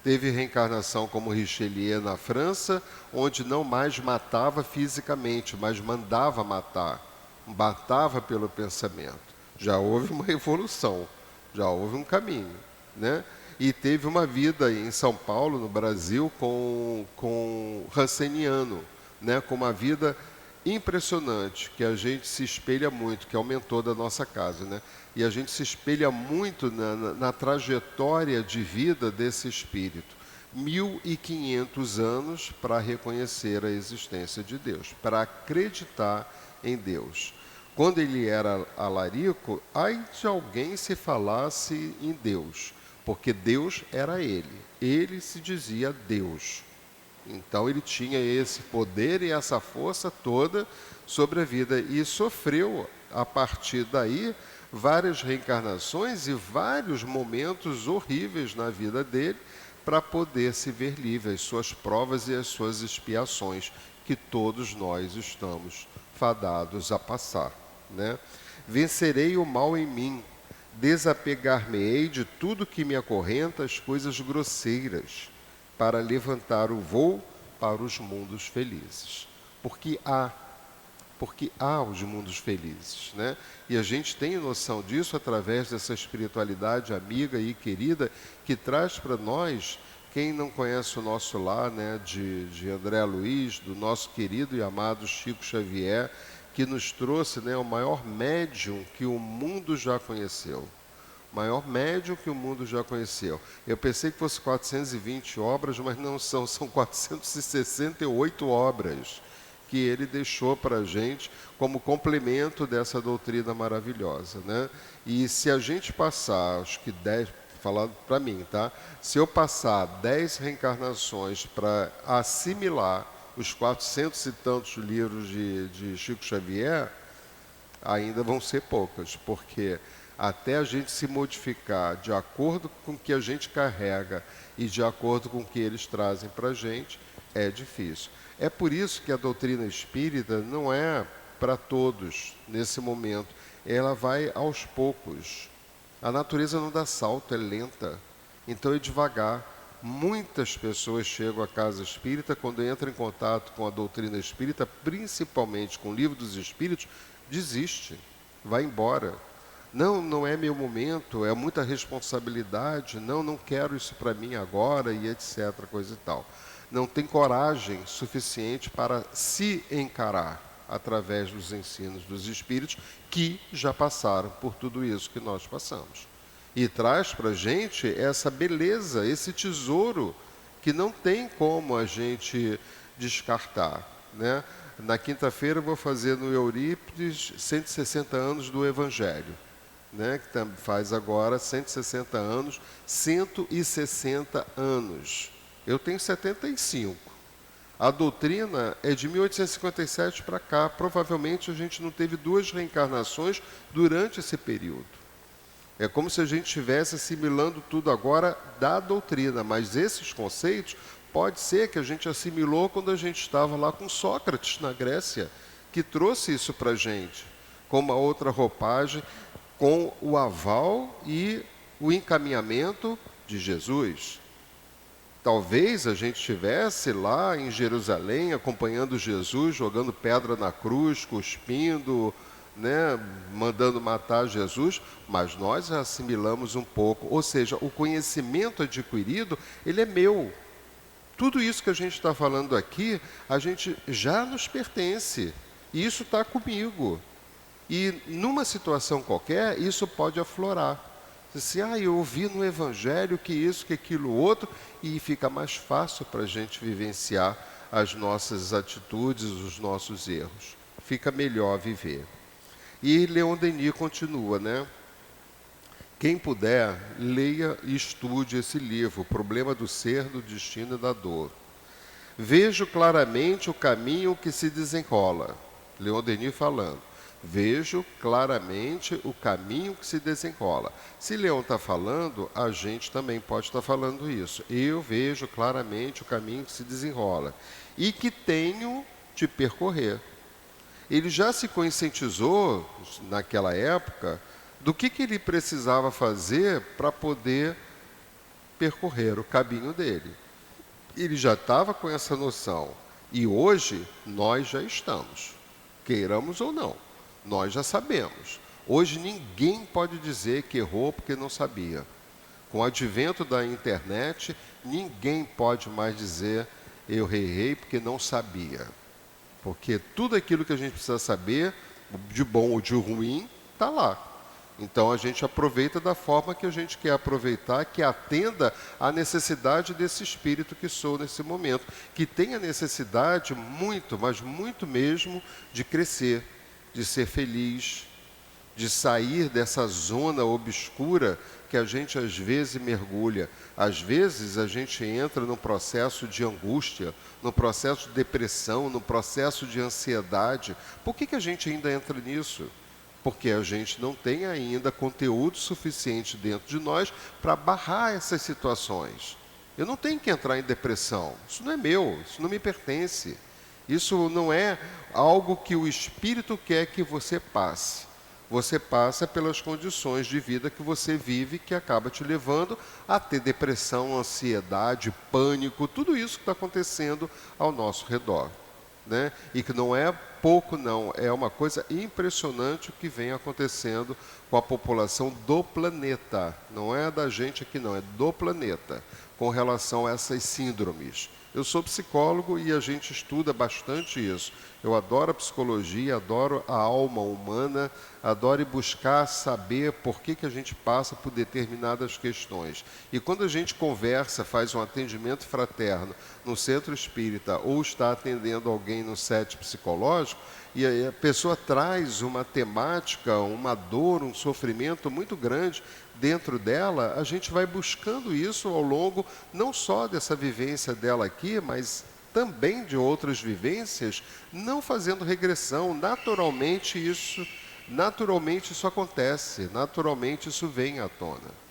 Teve reencarnação como Richelieu na França, onde não mais matava fisicamente, mas mandava matar, matava pelo pensamento. Já houve uma evolução, já houve um caminho, né? E teve uma vida em São Paulo, no Brasil, com Ranceniano, né? Com uma vida impressionante, que a gente se espelha muito, que aumentou da nossa casa, né? E a gente se espelha muito na trajetória de vida desse espírito. 1500 anos para reconhecer a existência de Deus, para acreditar em Deus. Quando ele era alarico, ai de alguém se falasse em Deus, porque Deus era ele se dizia Deus. Então ele tinha esse poder e essa força toda sobre a vida e sofreu, a partir daí, várias reencarnações e vários momentos horríveis na vida dele para poder se ver livre, as suas provas e as suas expiações, que todos nós estamos fadados a passar, né? Vencerei o mal em mim, desapegar-me-ei de tudo que me acorrenta as coisas grosseiras, para levantar o voo para os mundos felizes. Porque há os mundos felizes, né? E a gente tem noção disso através dessa espiritualidade amiga e querida que traz para nós, quem não conhece o nosso lar, né, de André Luiz, do nosso querido e amado Chico Xavier, que nos trouxe, né, o maior médium que o mundo já conheceu. Maior médium que o mundo já conheceu. Eu pensei que fosse 420 obras, mas não são 468 obras que ele deixou para a gente como complemento dessa doutrina maravilhosa, né? E se a gente passar, acho que 10, falando para mim, tá? Se eu passar 10 reencarnações para assimilar os 400 e tantos livros de Chico Xavier, ainda vão ser poucas, porque até a gente se modificar de acordo com o que a gente carrega e de acordo com o que eles trazem para a gente, é difícil. É por isso que a doutrina espírita não é para todos nesse momento. Ela vai aos poucos. A natureza não dá salto, é lenta. Então é devagar. Muitas pessoas chegam à casa espírita, quando entram em contato com a doutrina espírita, principalmente com o livro dos espíritos, desiste, vai embora. Não é meu momento, é muita responsabilidade, não quero isso para mim agora e etc, coisa e tal. Não tem coragem suficiente para se encarar através dos ensinos dos espíritos que já passaram por tudo isso que nós passamos. E traz para a gente essa beleza, esse tesouro que não tem como a gente descartar, né? Na quinta-feira eu vou fazer no Eurípides 160 anos do Evangelho, né? Que faz agora 160 anos, 160 anos. Eu tenho 75. A doutrina é de 1857 para cá. Provavelmente a gente não teve 2 reencarnações durante esse período. É como se a gente estivesse assimilando tudo agora da doutrina, mas esses conceitos pode ser que a gente assimilou quando a gente estava lá com Sócrates na Grécia, que trouxe isso para a gente, com uma outra roupagem, com o aval e o encaminhamento de Jesus. Talvez a gente estivesse lá em Jerusalém, acompanhando Jesus, jogando pedra na cruz, cuspindo, né, mandando matar Jesus, mas nós assimilamos um pouco. Ou seja, o conhecimento adquirido, ele é meu. Tudo isso que a gente está falando aqui, a gente já nos pertence. E isso está comigo. E numa situação qualquer, isso pode aflorar. Se eu ouvi no Evangelho que isso, que aquilo, outro, e fica mais fácil para a gente vivenciar as nossas atitudes, os nossos erros. Fica melhor viver. E Leon Denis continua, né? Quem puder, leia e estude esse livro, O Problema do Ser, do Destino e da Dor. Vejo claramente o caminho que se desenrola. Leon Denis falando. Vejo claramente o caminho que se desenrola. Se Leon está falando, a gente também pode estar falando isso. Eu vejo claramente o caminho que se desenrola e que tenho de percorrer. Ele já se conscientizou, naquela época, do que ele precisava fazer para poder percorrer o caminho dele. Ele já estava com essa noção. E hoje, nós já estamos. Queiramos ou não, nós já sabemos. Hoje, ninguém pode dizer que errou porque não sabia. Com o advento da internet, ninguém pode mais dizer eu errei porque não sabia. Porque tudo aquilo que a gente precisa saber, de bom ou de ruim, está lá. Então, a gente aproveita da forma que a gente quer aproveitar, que atenda à necessidade desse espírito que sou nesse momento, que tem a necessidade muito, mas muito mesmo, de crescer, de ser feliz, de sair dessa zona obscura que a gente às vezes mergulha. Às vezes a gente entra num processo de angústia, num processo de depressão, num processo de ansiedade. Por que a gente ainda entra nisso? Porque a gente não tem ainda conteúdo suficiente dentro de nós para barrar essas situações. Eu não tenho que entrar em depressão. Isso não é meu, isso não me pertence. Isso não é algo que o Espírito quer que você passe. Você passa pelas condições de vida que você vive, que acaba te levando a ter depressão, ansiedade, pânico, tudo isso que está acontecendo ao nosso redor. Né? E que não é pouco não, é uma coisa impressionante o que vem acontecendo com a população do planeta. Não é da gente aqui não, é do planeta, com relação a essas síndromes. Eu sou psicólogo e a gente estuda bastante isso. Eu adoro a psicologia, adoro a alma humana, adoro buscar saber por que a gente passa por determinadas questões. E quando a gente conversa, faz um atendimento fraterno no centro espírita ou está atendendo alguém no set psicológico, e aí a pessoa traz uma temática, uma dor, um sofrimento muito grande dentro dela, a gente vai buscando isso ao longo não só dessa vivência dela aqui, mas também de outras vivências, não fazendo regressão. Naturalmente isso acontece, naturalmente isso vem à tona.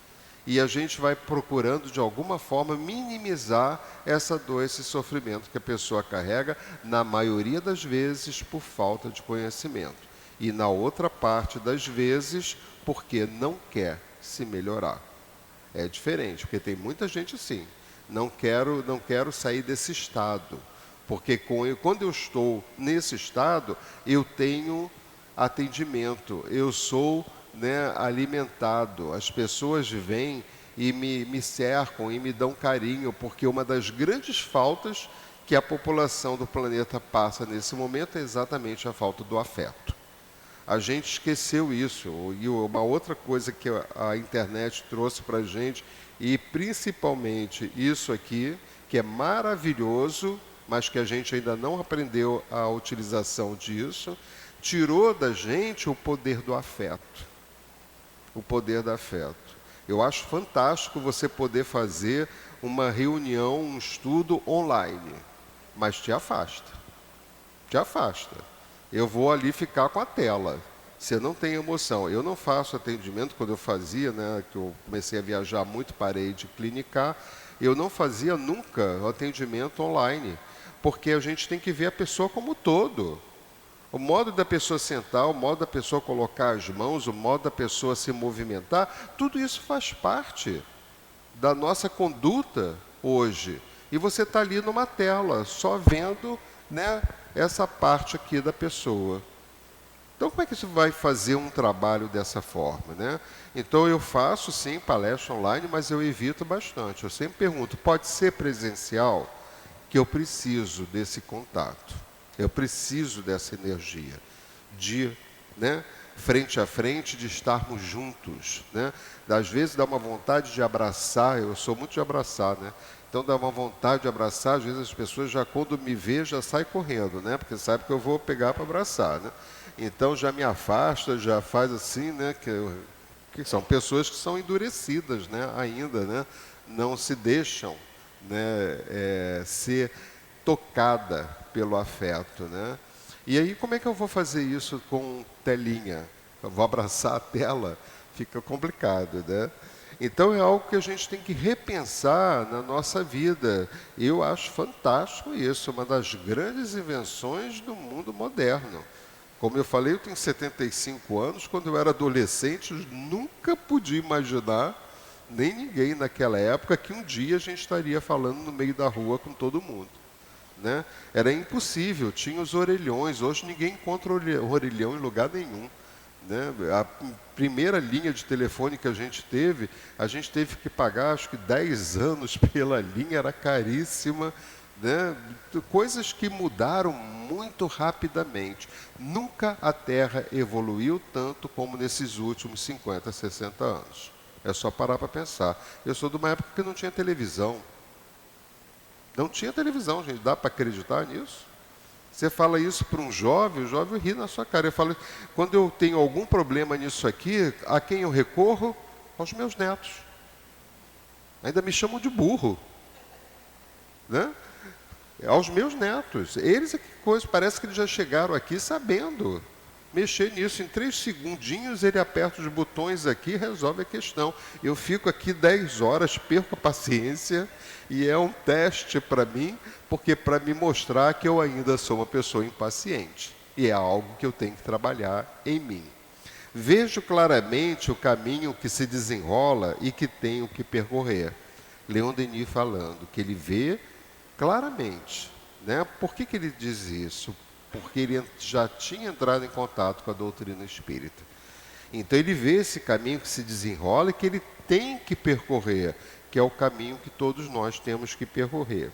E a gente vai procurando, de alguma forma, minimizar essa dor, esse sofrimento que a pessoa carrega, na maioria das vezes, por falta de conhecimento. E na outra parte das vezes, porque não quer se melhorar. É diferente, porque tem muita gente assim. Não quero sair desse estado. Porque quando eu estou nesse estado, eu tenho atendimento, eu sou alimentado, as pessoas vêm e me cercam e me dão carinho, porque uma das grandes faltas que a população do planeta passa nesse momento é exatamente a falta do afeto. A gente esqueceu isso, e uma outra coisa que a internet trouxe para a gente, e principalmente isso aqui, que é maravilhoso, mas que a gente ainda não aprendeu a utilização disso, tirou da gente o poder do afeto. O poder do afeto. Eu acho fantástico você poder fazer uma reunião, um estudo online, mas te afasta. Te afasta. Eu vou ali ficar com a tela. Você não tem emoção. Eu não faço atendimento, quando eu fazia, que eu comecei a viajar muito, parei de clinicar, eu não fazia nunca o atendimento online, porque a gente tem que ver a pessoa como um todo. O modo da pessoa sentar, o modo da pessoa colocar as mãos, o modo da pessoa se movimentar, tudo isso faz parte da nossa conduta hoje. E você está ali numa tela, só vendo essa parte aqui da pessoa. Então, como é que você vai fazer um trabalho dessa forma? Então, eu faço, sim, palestra online, mas eu evito bastante. Eu sempre pergunto, pode ser presencial? Que eu preciso desse contato. Eu preciso dessa energia, de, frente a frente, de estarmos juntos. Às vezes dá uma vontade de abraçar, eu sou muito de abraçar, Então dá uma vontade de abraçar, às vezes as pessoas já quando me vê já saem correndo, porque sabe que eu vou pegar para abraçar, Então já me afasta, já faz assim, que que são pessoas que são endurecidas, né, ainda, né, não se deixam, né, ser tocada pelo afeto, né? E aí como é que eu vou fazer isso com telinha? Eu vou abraçar a tela? Fica complicado, né? Então é algo que a gente tem que repensar na nossa vida. Eu acho fantástico isso, uma das grandes invenções do mundo moderno. Como eu falei, eu tenho 75 anos, quando eu era adolescente, eu nunca podia imaginar, nem ninguém naquela época, que um dia a gente estaria falando no meio da rua com todo mundo, né? Era impossível, tinha os orelhões, hoje ninguém encontra orelhão em lugar nenhum, né? A primeira linha de telefone que a gente teve que pagar acho que 10 anos pela linha, era caríssima, né? Coisas que mudaram muito rapidamente. Nunca a Terra evoluiu tanto como nesses últimos 50, 60 anos. É só parar para pensar. Eu sou de uma época que não tinha televisão. Não tinha televisão, gente. Dá para acreditar nisso? Você fala isso para um jovem, o jovem ri na sua cara. Eu falo, quando eu tenho algum problema nisso aqui, a quem eu recorro? Aos meus netos. Ainda me chamam de burro, né? Aos meus netos. Eles é que coisa, parece que eles já chegaram aqui sabendo mexer nisso. Em 3 segundinhos ele aperta os botões aqui e resolve a questão. Eu fico aqui 10 horas, perco a paciência, e é um teste para mim, porque para me mostrar que eu ainda sou uma pessoa impaciente. E é algo que eu tenho que trabalhar em mim. Vejo claramente o caminho que se desenrola e que tenho que percorrer. Leon Denis falando que ele vê claramente, né? Por que ele diz isso? Porque ele já tinha entrado em contato com a doutrina espírita. Então ele vê esse caminho que se desenrola e que ele tem que percorrer, que é o caminho que todos nós temos que percorrer.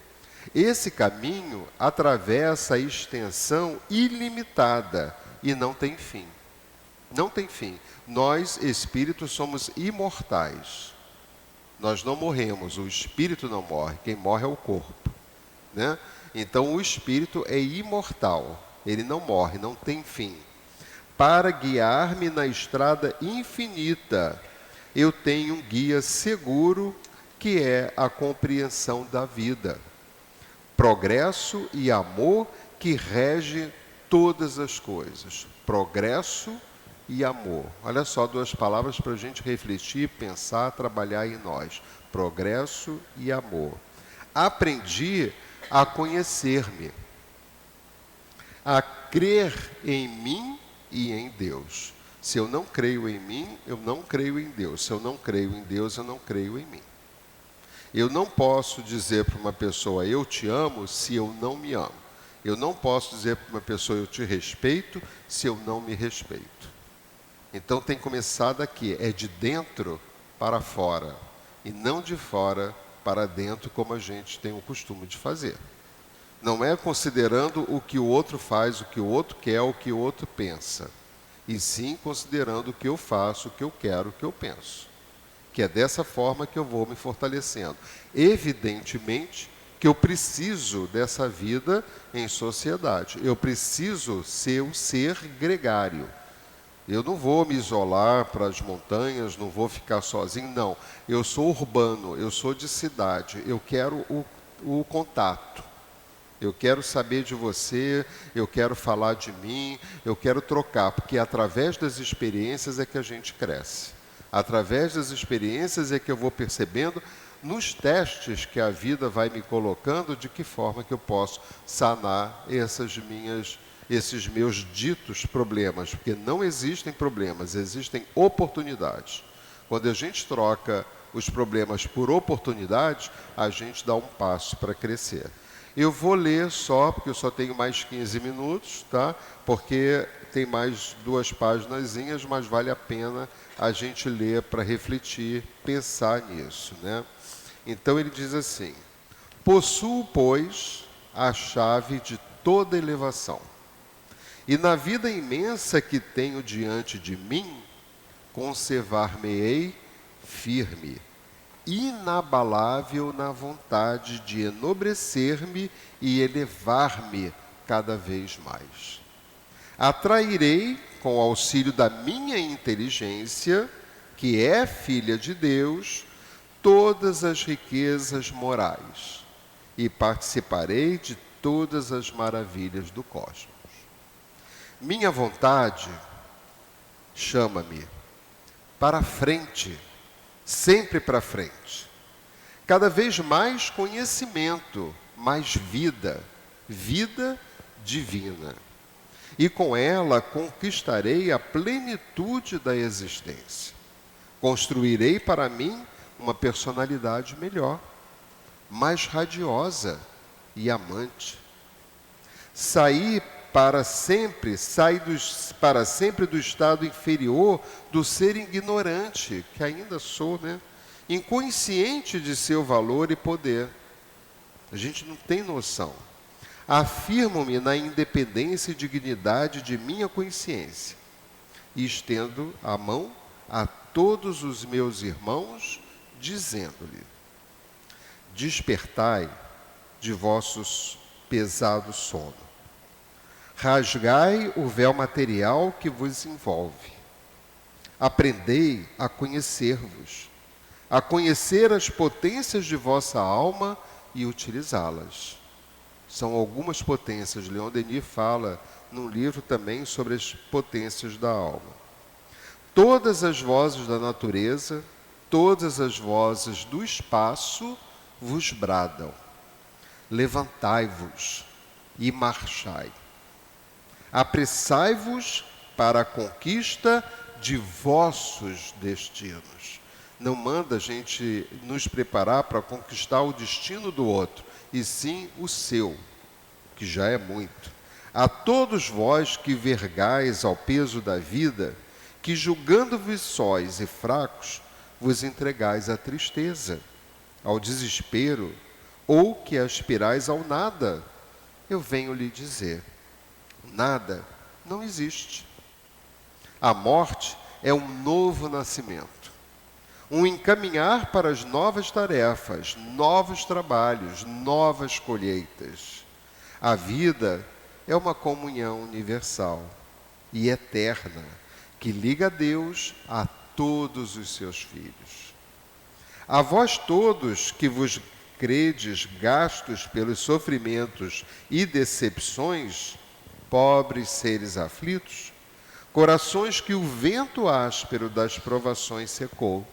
Esse caminho atravessa a extensão ilimitada e não tem fim. Não tem fim. Nós, espíritos, somos imortais. Nós não morremos, o espírito não morre, quem morre é o corpo, né? Então o espírito é imortal, ele não morre, não tem fim. Para guiar-me na estrada infinita, eu tenho um guia seguro, que é a compreensão da vida. Progresso e amor que rege todas as coisas. Progresso e amor. Olha só, 2 palavras para a gente refletir, pensar, trabalhar em nós. Progresso e amor. Aprendi a conhecer-me, a crer em mim e em Deus. Se eu não creio em mim, eu não creio em Deus. Se eu não creio em Deus, eu não creio em mim. Eu não posso dizer para uma pessoa, eu te amo, se eu não me amo. Eu não posso dizer para uma pessoa, eu te respeito, se eu não me respeito. Então tem que começar daqui, é de dentro para fora, e não de fora para dentro, como a gente tem o costume de fazer. Não é considerando o que o outro faz, o que o outro quer, o que o outro pensa, e sim considerando o que eu faço, o que eu quero, o que eu penso. Que é dessa forma que eu vou me fortalecendo. Evidentemente que eu preciso dessa vida em sociedade. Eu preciso ser um ser gregário. Eu não vou me isolar para as montanhas, não vou ficar sozinho, não. Eu sou urbano, eu sou de cidade, eu quero o contato. Eu quero saber de você, eu quero falar de mim, eu quero trocar, porque através das experiências é que a gente cresce. Através das experiências é que eu vou percebendo, nos testes que a vida vai me colocando, de que forma que eu posso sanar esses meus ditos problemas, porque não existem problemas, existem oportunidades. Quando a gente troca os problemas por oportunidades, a gente dá um passo para crescer. Eu vou ler só, porque eu só tenho mais 15 minutos, tá? Porque tem mais 2 paginazinhas, mas vale a pena a gente ler para refletir, pensar nisso, né? Então ele diz assim: possuo, pois, a chave de toda elevação. E na vida imensa que tenho diante de mim, conservar-me-ei firme, inabalável na vontade de enobrecer-me e elevar-me cada vez mais. Atrairei, com o auxílio da minha inteligência, que é filha de Deus, todas as riquezas morais e participarei de todas as maravilhas do cosmos. Minha vontade chama-me para frente, sempre para frente. Cada vez mais conhecimento, mais vida, vida divina. E com ela conquistarei a plenitude da existência. Construirei para mim uma personalidade melhor, mais radiosa e amante. Sai para sempre do estado inferior do ser ignorante, que ainda sou, inconsciente de seu valor e poder. A gente não tem noção. Afirmo-me na independência e dignidade de minha consciência e estendo a mão a todos os meus irmãos, dizendo-lhe: despertai de vossos pesados sono. Rasgai o véu material que vos envolve. Aprendei a conhecer-vos, a conhecer as potências de vossa alma e utilizá-las. São algumas potências. Leon Denis fala num livro também sobre as potências da alma. Todas as vozes da natureza, todas as vozes do espaço vos bradam. Levantai-vos e marchai. Apressai-vos para a conquista de vossos destinos. Não manda a gente nos preparar para conquistar o destino do outro, e sim o seu, que já é muito. A todos vós que vergais ao peso da vida, que julgando-vos sós e fracos, vos entregais à tristeza, ao desespero, ou que aspirais ao nada, eu venho lhe dizer: nada não existe. A morte é um novo nascimento, um encaminhar para as novas tarefas, novos trabalhos, novas colheitas. A vida é uma comunhão universal e eterna, que liga a Deus a todos os seus filhos. A vós todos que vos credes gastos pelos sofrimentos e decepções, pobres seres aflitos, corações que o vento áspero das provações secou,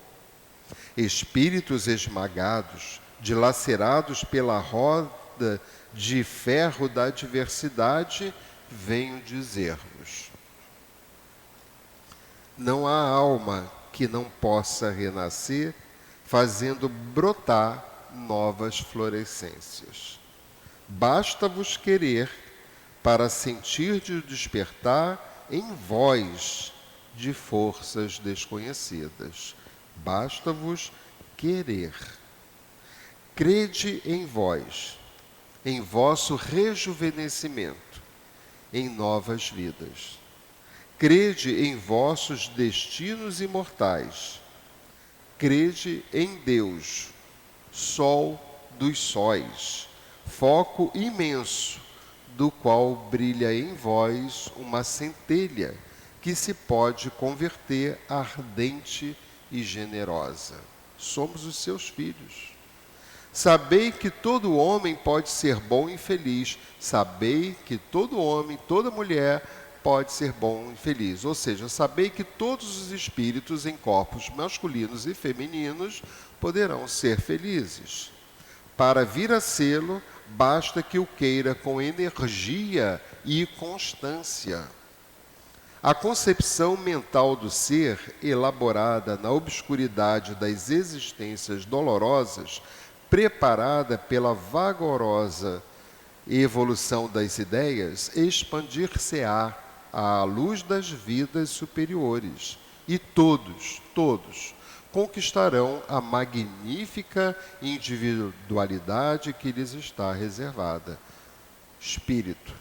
espíritos esmagados, dilacerados pela roda de ferro da adversidade, venho dizer-vos: não há alma que não possa renascer, fazendo brotar novas florescências. Basta-vos querer para sentir de despertar em vós de forças desconhecidas. Basta-vos querer. Crede em vós, em vosso rejuvenescimento, em novas vidas. Crede em vossos destinos imortais. Crede em Deus, sol dos sóis, foco imenso, do qual brilha em vós uma centelha que se pode converter ardente e generosa. Somos os seus filhos. Sabei que todo homem pode ser bom e feliz. Sabei que todo homem, toda mulher pode ser bom e feliz. Ou seja, sabei que todos os espíritos em corpos masculinos e femininos poderão ser felizes. Para vir a sê-lo, basta que o queira com energia e constância. A concepção mental do ser, elaborada na obscuridade das existências dolorosas, preparada pela vagarosa evolução das ideias, expandir-se-á à luz das vidas superiores. E todos conquistarão a magnífica individualidade que lhes está reservada. Espírito,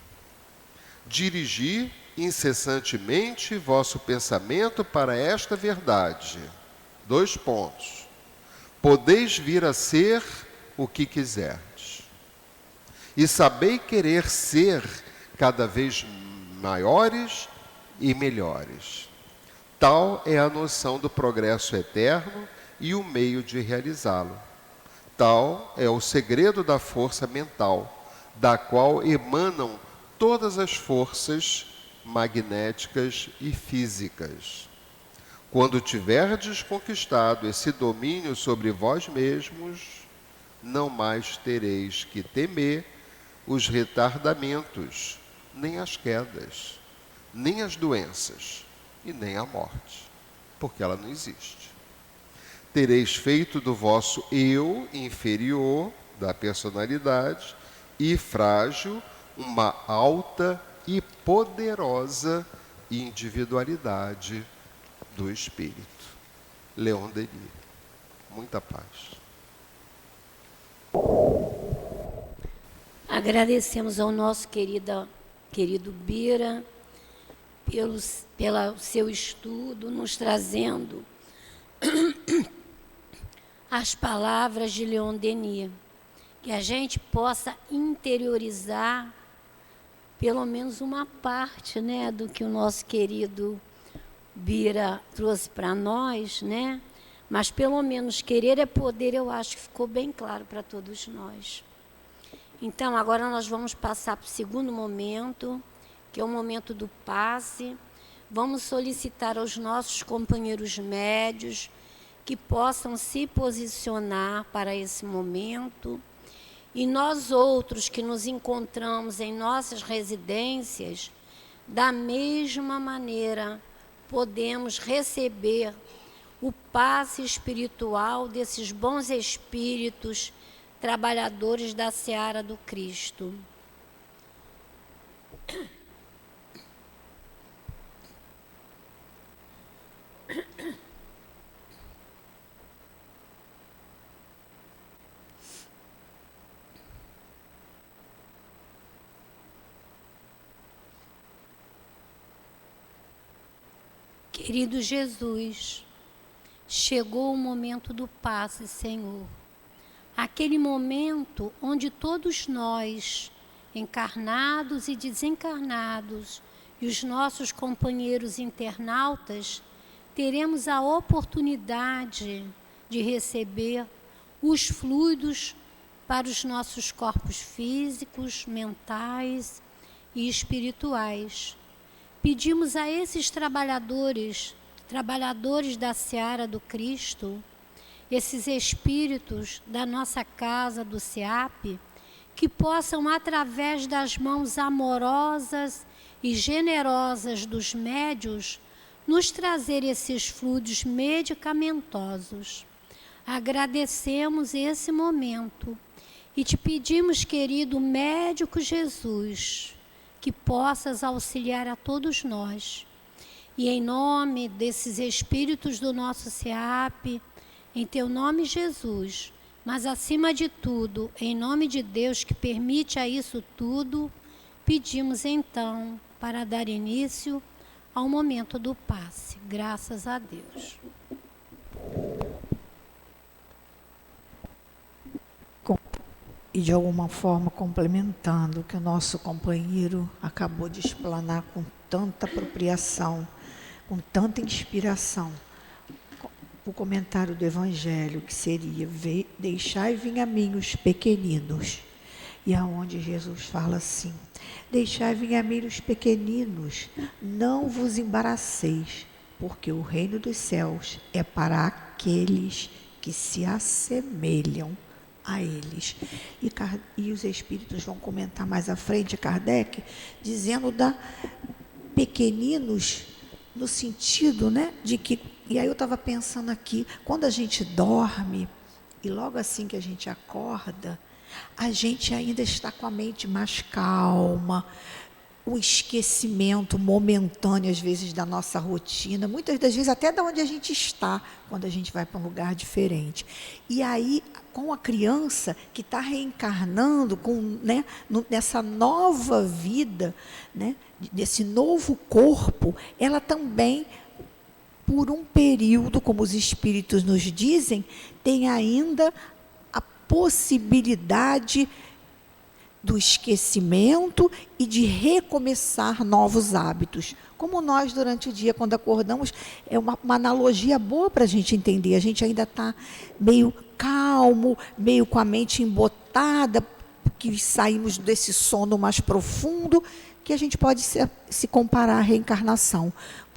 dirigi incessantemente vosso pensamento para esta verdade. 2 pontos. Podeis vir a ser o que quiserdes. E sabei querer ser cada vez maiores e melhores. Tal é a noção do progresso eterno e o meio de realizá-lo. Tal é o segredo da força mental, da qual emanam todas as forças magnéticas e físicas. Quando tiverdes conquistado esse domínio sobre vós mesmos, não mais tereis que temer os retardamentos, nem as quedas, nem as doenças e nem a morte, porque ela não existe. Tereis feito do vosso eu inferior, da personalidade, e frágil, uma alta e poderosa individualidade do espírito. Leon Denis. Muita paz. Agradecemos ao nosso querido Bira pelo seu estudo, nos trazendo as palavras de Leon Denis, que a gente possa interiorizar pelo menos uma parte, né, do que o nosso querido Bira trouxe para nós, né? Mas pelo menos querer é poder, eu acho que ficou bem claro para todos nós. Então, agora nós vamos passar para o segundo momento, que é o momento do passe. Vamos solicitar aos nossos companheiros médios que possam se posicionar para esse momento. E nós outros que nos encontramos em nossas residências, da mesma maneira, podemos receber o passe espiritual desses bons espíritos, trabalhadores da seara do Cristo. Querido Jesus, chegou o momento do passe, Senhor. Aquele momento onde todos nós, encarnados e desencarnados, e os nossos companheiros internautas, teremos a oportunidade de receber os fluidos para os nossos corpos físicos, mentais e espirituais. Pedimos a esses trabalhadores da seara do Cristo, esses espíritos da nossa casa, do SEAP, que possam, através das mãos amorosas e generosas dos médios, nos trazer esses fluidos medicamentosos. Agradecemos esse momento e te pedimos, querido médico Jesus, que possas auxiliar a todos nós. E em nome desses espíritos do nosso SEAP, em teu nome, Jesus, mas acima de tudo, em nome de Deus que permite a isso tudo, pedimos então para dar início ao momento do passe. Graças a Deus. E de alguma forma complementando o que o nosso companheiro acabou de explanar com tanta apropriação, com tanta inspiração, o comentário do Evangelho, que seria: deixai vir a mim os pequeninos. E aonde Jesus fala assim: deixai vir a mim os pequeninos, não vos embaraceis, porque o reino dos céus é para aqueles que se assemelham a eles. E os espíritos vão comentar mais à frente, Kardec, dizendo da pequeninos no sentido, né, de que, e aí eu estava pensando aqui, quando a gente dorme e logo assim que a gente acorda, a gente ainda está com a mente mais calma, o esquecimento momentâneo, às vezes, da nossa rotina, muitas das vezes até de onde a gente está, quando a gente vai para um lugar diferente. E aí, com a criança que está reencarnando, né, nessa nova vida, né, desse novo corpo, ela também, por um período, como os espíritos nos dizem, tem ainda a possibilidade do esquecimento e de recomeçar novos hábitos. Como nós, durante o dia, quando acordamos, é uma analogia boa para a gente entender. A gente ainda está meio calmo, meio com a mente embotada, que saímos desse sono mais profundo, que a gente pode se comparar à reencarnação.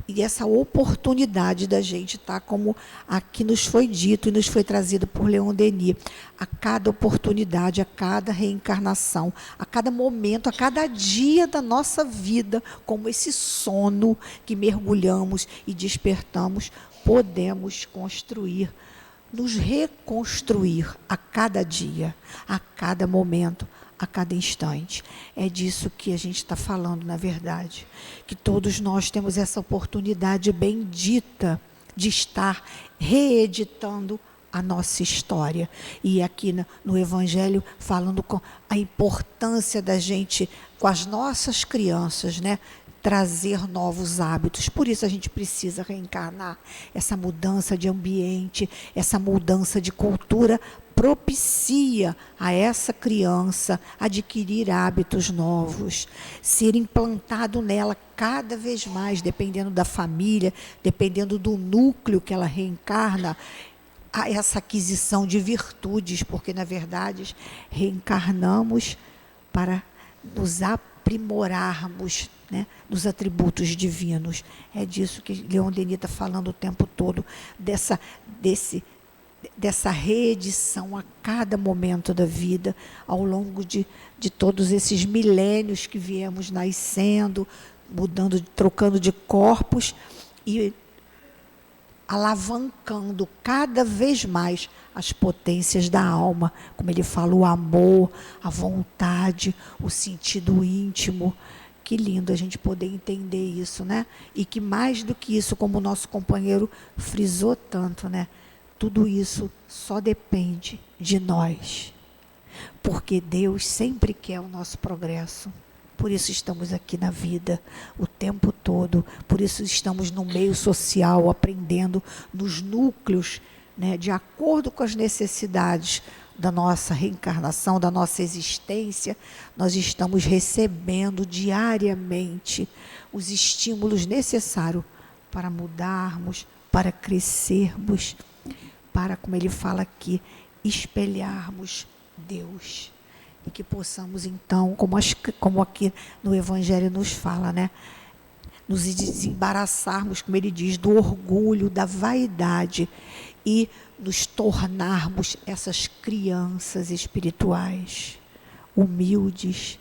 E essa oportunidade da gente estar, como aqui nos foi dito e nos foi trazido por Leon Denis, a cada oportunidade, a cada reencarnação, a cada momento, a cada dia da nossa vida, como esse sono que mergulhamos e despertamos, podemos construir, nos reconstruir a cada dia, a cada momento, a cada instante. É disso que a gente está falando, na verdade. Que todos nós temos essa oportunidade bendita de estar reeditando a nossa história. E aqui no Evangelho, falando com a importância da gente, com as nossas crianças, né? Trazer novos hábitos. Por isso a gente precisa reencarnar. Essa mudança de ambiente, essa mudança de cultura propicia a essa criança adquirir hábitos novos, ser implantado nela cada vez mais, dependendo da família, dependendo do núcleo que ela reencarna, a essa aquisição de virtudes, porque, na verdade, reencarnamos para nos aprimorarmos, né, nos atributos divinos. É disso que Leon Denis está falando o tempo todo, dessa reedição a cada momento da vida, ao longo de todos esses milênios que viemos nascendo, mudando, trocando de corpos e alavancando cada vez mais as potências da alma, como ele fala, o amor, a vontade, o sentido íntimo. Que lindo a gente poder entender isso, né? E que mais do que isso, como o nosso companheiro frisou tanto, né? Tudo isso só depende de nós, porque Deus sempre quer o nosso progresso. Por isso estamos aqui na vida o tempo todo, por isso estamos no meio social, aprendendo nos núcleos, né, de acordo com as necessidades da nossa reencarnação, da nossa existência. Nós estamos recebendo diariamente os estímulos necessários para mudarmos, para crescermos, para, como ele fala aqui, espelharmos Deus. E que possamos, então, como aqui no Evangelho nos fala, né, nos desembaraçarmos, como ele diz, do orgulho, da vaidade e nos tornarmos essas crianças espirituais, humildes,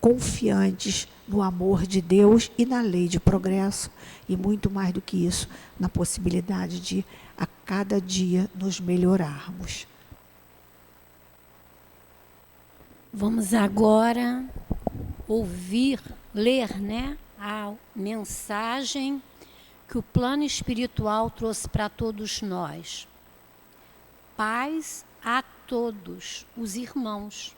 confiantes no amor de Deus e na lei de progresso, e muito mais do que isso, na possibilidade de a cada dia nos melhorarmos. Vamos agora ler, né, a mensagem que o plano espiritual trouxe para todos nós. Paz a todos os irmãos.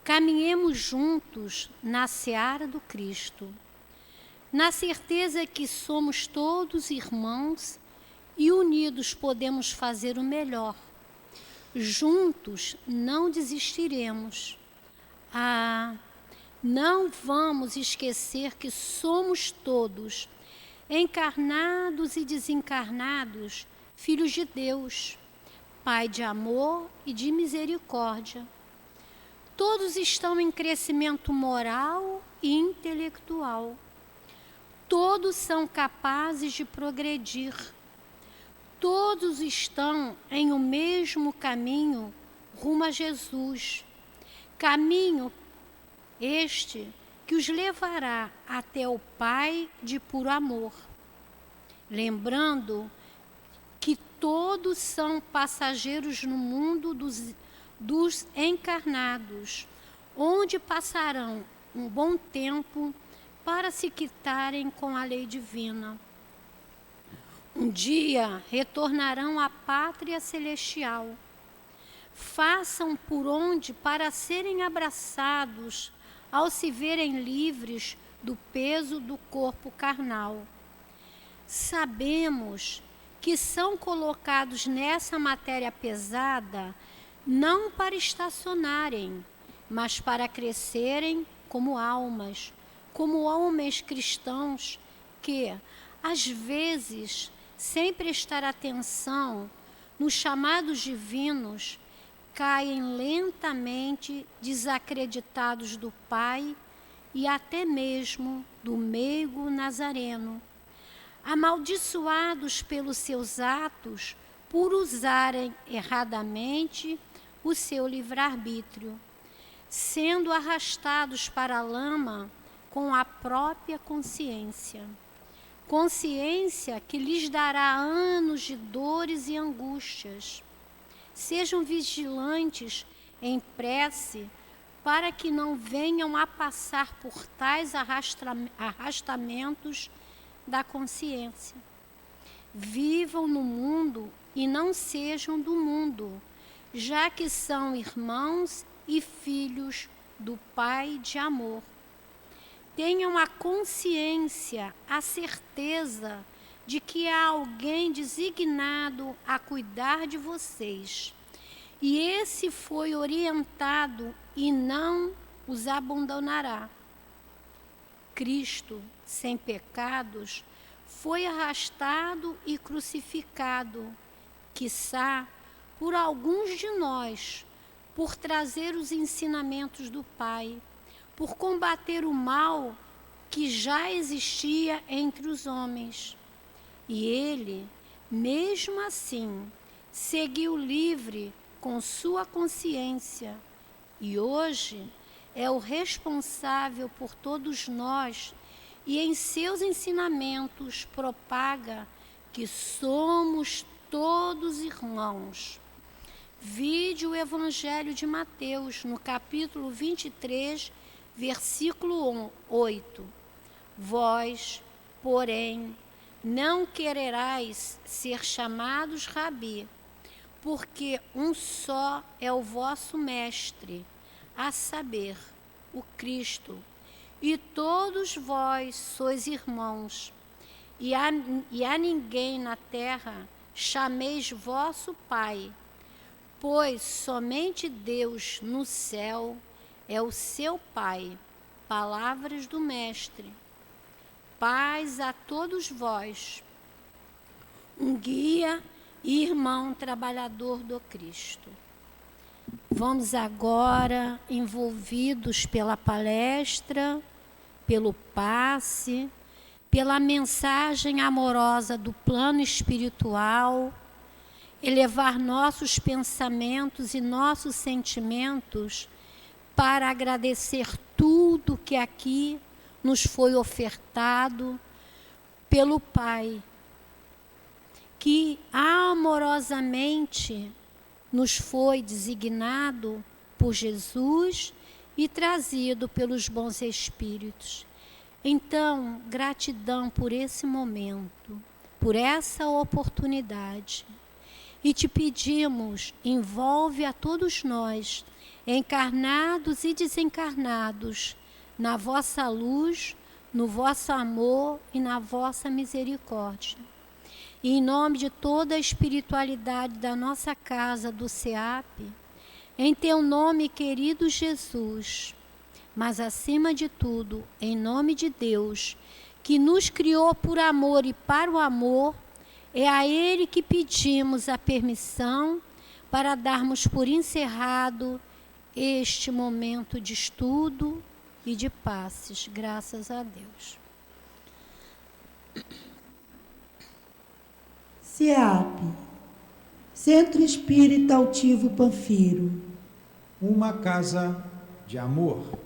Caminhemos juntos na seara do Cristo, na certeza que somos todos irmãos e unidos podemos fazer o melhor. Juntos não desistiremos. Não vamos esquecer que somos todos, encarnados e desencarnados, filhos de Deus, Pai de amor e de misericórdia. Todos estão em crescimento moral e intelectual. Todos são capazes de progredir. Todos estão em o mesmo caminho rumo a Jesus. Caminho este que os levará até o Pai de puro amor. Lembrando que todos são passageiros no mundo dos encarnados, onde passarão um bom tempo para se quitarem com a lei divina. Um dia retornarão à pátria celestial. Façam por onde para serem abraçados ao se verem livres do peso do corpo carnal. Sabemos que são colocados nessa matéria pesada não para estacionarem, mas para crescerem como almas, como homens cristãos que, às vezes, sem prestar atenção nos chamados divinos, caem lentamente desacreditados do Pai e até mesmo do meigo nazareno, amaldiçoados pelos seus atos por usarem erradamente o seu livre-arbítrio, sendo arrastados para a lama com a própria consciência. Consciência que lhes dará anos de dores e angústias. Sejam vigilantes em prece para que não venham a passar por tais arrastamentos da consciência. Vivam no mundo e não sejam do mundo, já que são irmãos e filhos do Pai de amor. Tenham a consciência, a certeza de que há alguém designado a cuidar de vocês. E esse foi orientado e não os abandonará. Cristo, sem pecados, foi arrastado e crucificado, quiçá por alguns de nós, por trazer os ensinamentos do Pai, por combater o mal que já existia entre os homens. E ele, mesmo assim, seguiu livre com sua consciência e hoje é o responsável por todos nós e em seus ensinamentos propaga que somos todos irmãos. Vide o Evangelho de Mateus, no capítulo 23, versículo 8. Vós, porém, não quererais ser chamados rabi, porque um só é o vosso mestre, a saber, o Cristo, e todos vós sois irmãos, e a ninguém na terra chameis vosso Pai, pois somente Deus no céu é o seu Pai. Palavras do Mestre. Paz a todos vós, um guia e irmão trabalhador do Cristo. Vamos agora, envolvidos pela palestra, pelo passe, pela mensagem amorosa do plano espiritual, elevar nossos pensamentos e nossos sentimentos para agradecer tudo que aqui nos foi ofertado pelo Pai, que amorosamente nos foi designado por Jesus e trazido pelos bons espíritos. Então, gratidão por esse momento, por essa oportunidade. E te pedimos, envolve a todos nós, encarnados e desencarnados, na vossa luz, no vosso amor e na vossa misericórdia. E em nome de toda a espiritualidade da nossa casa, do SEAP, em teu nome, querido Jesus, mas acima de tudo, em nome de Deus, que nos criou por amor e para o amor, é a Ele que pedimos a permissão para darmos por encerrado este momento de estudo e de passes, graças a Deus. SEAP, Centro Espírita Altivo Panfiro. Uma casa de amor.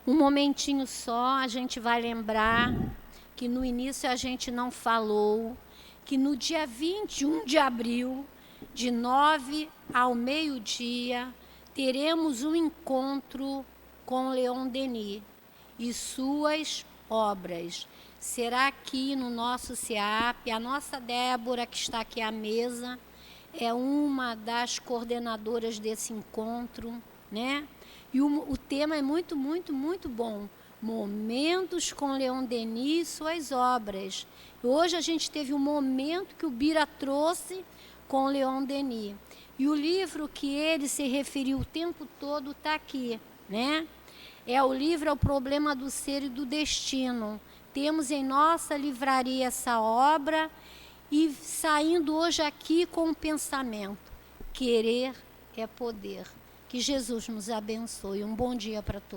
Um momentinho só, a gente vai lembrar que no início a gente não falou, que no dia 21 de abril, de 9 ao meio-dia, teremos um encontro com Leon Denis e suas obras. Será aqui no nosso SEAP. A nossa Débora, que está aqui à mesa, é uma das coordenadoras desse encontro, né? E o tema é muito, muito, muito bom. Momentos com Leon Denis e suas obras. Hoje a gente teve um momento que o Bira trouxe com Leon Denis. E o livro que ele se referiu o tempo todo está aqui. né? O livro é o problema do ser e do destino. Temos em nossa livraria essa obra e saindo hoje aqui com o pensamento: querer é poder. Que Jesus nos abençoe. Um bom dia para todos.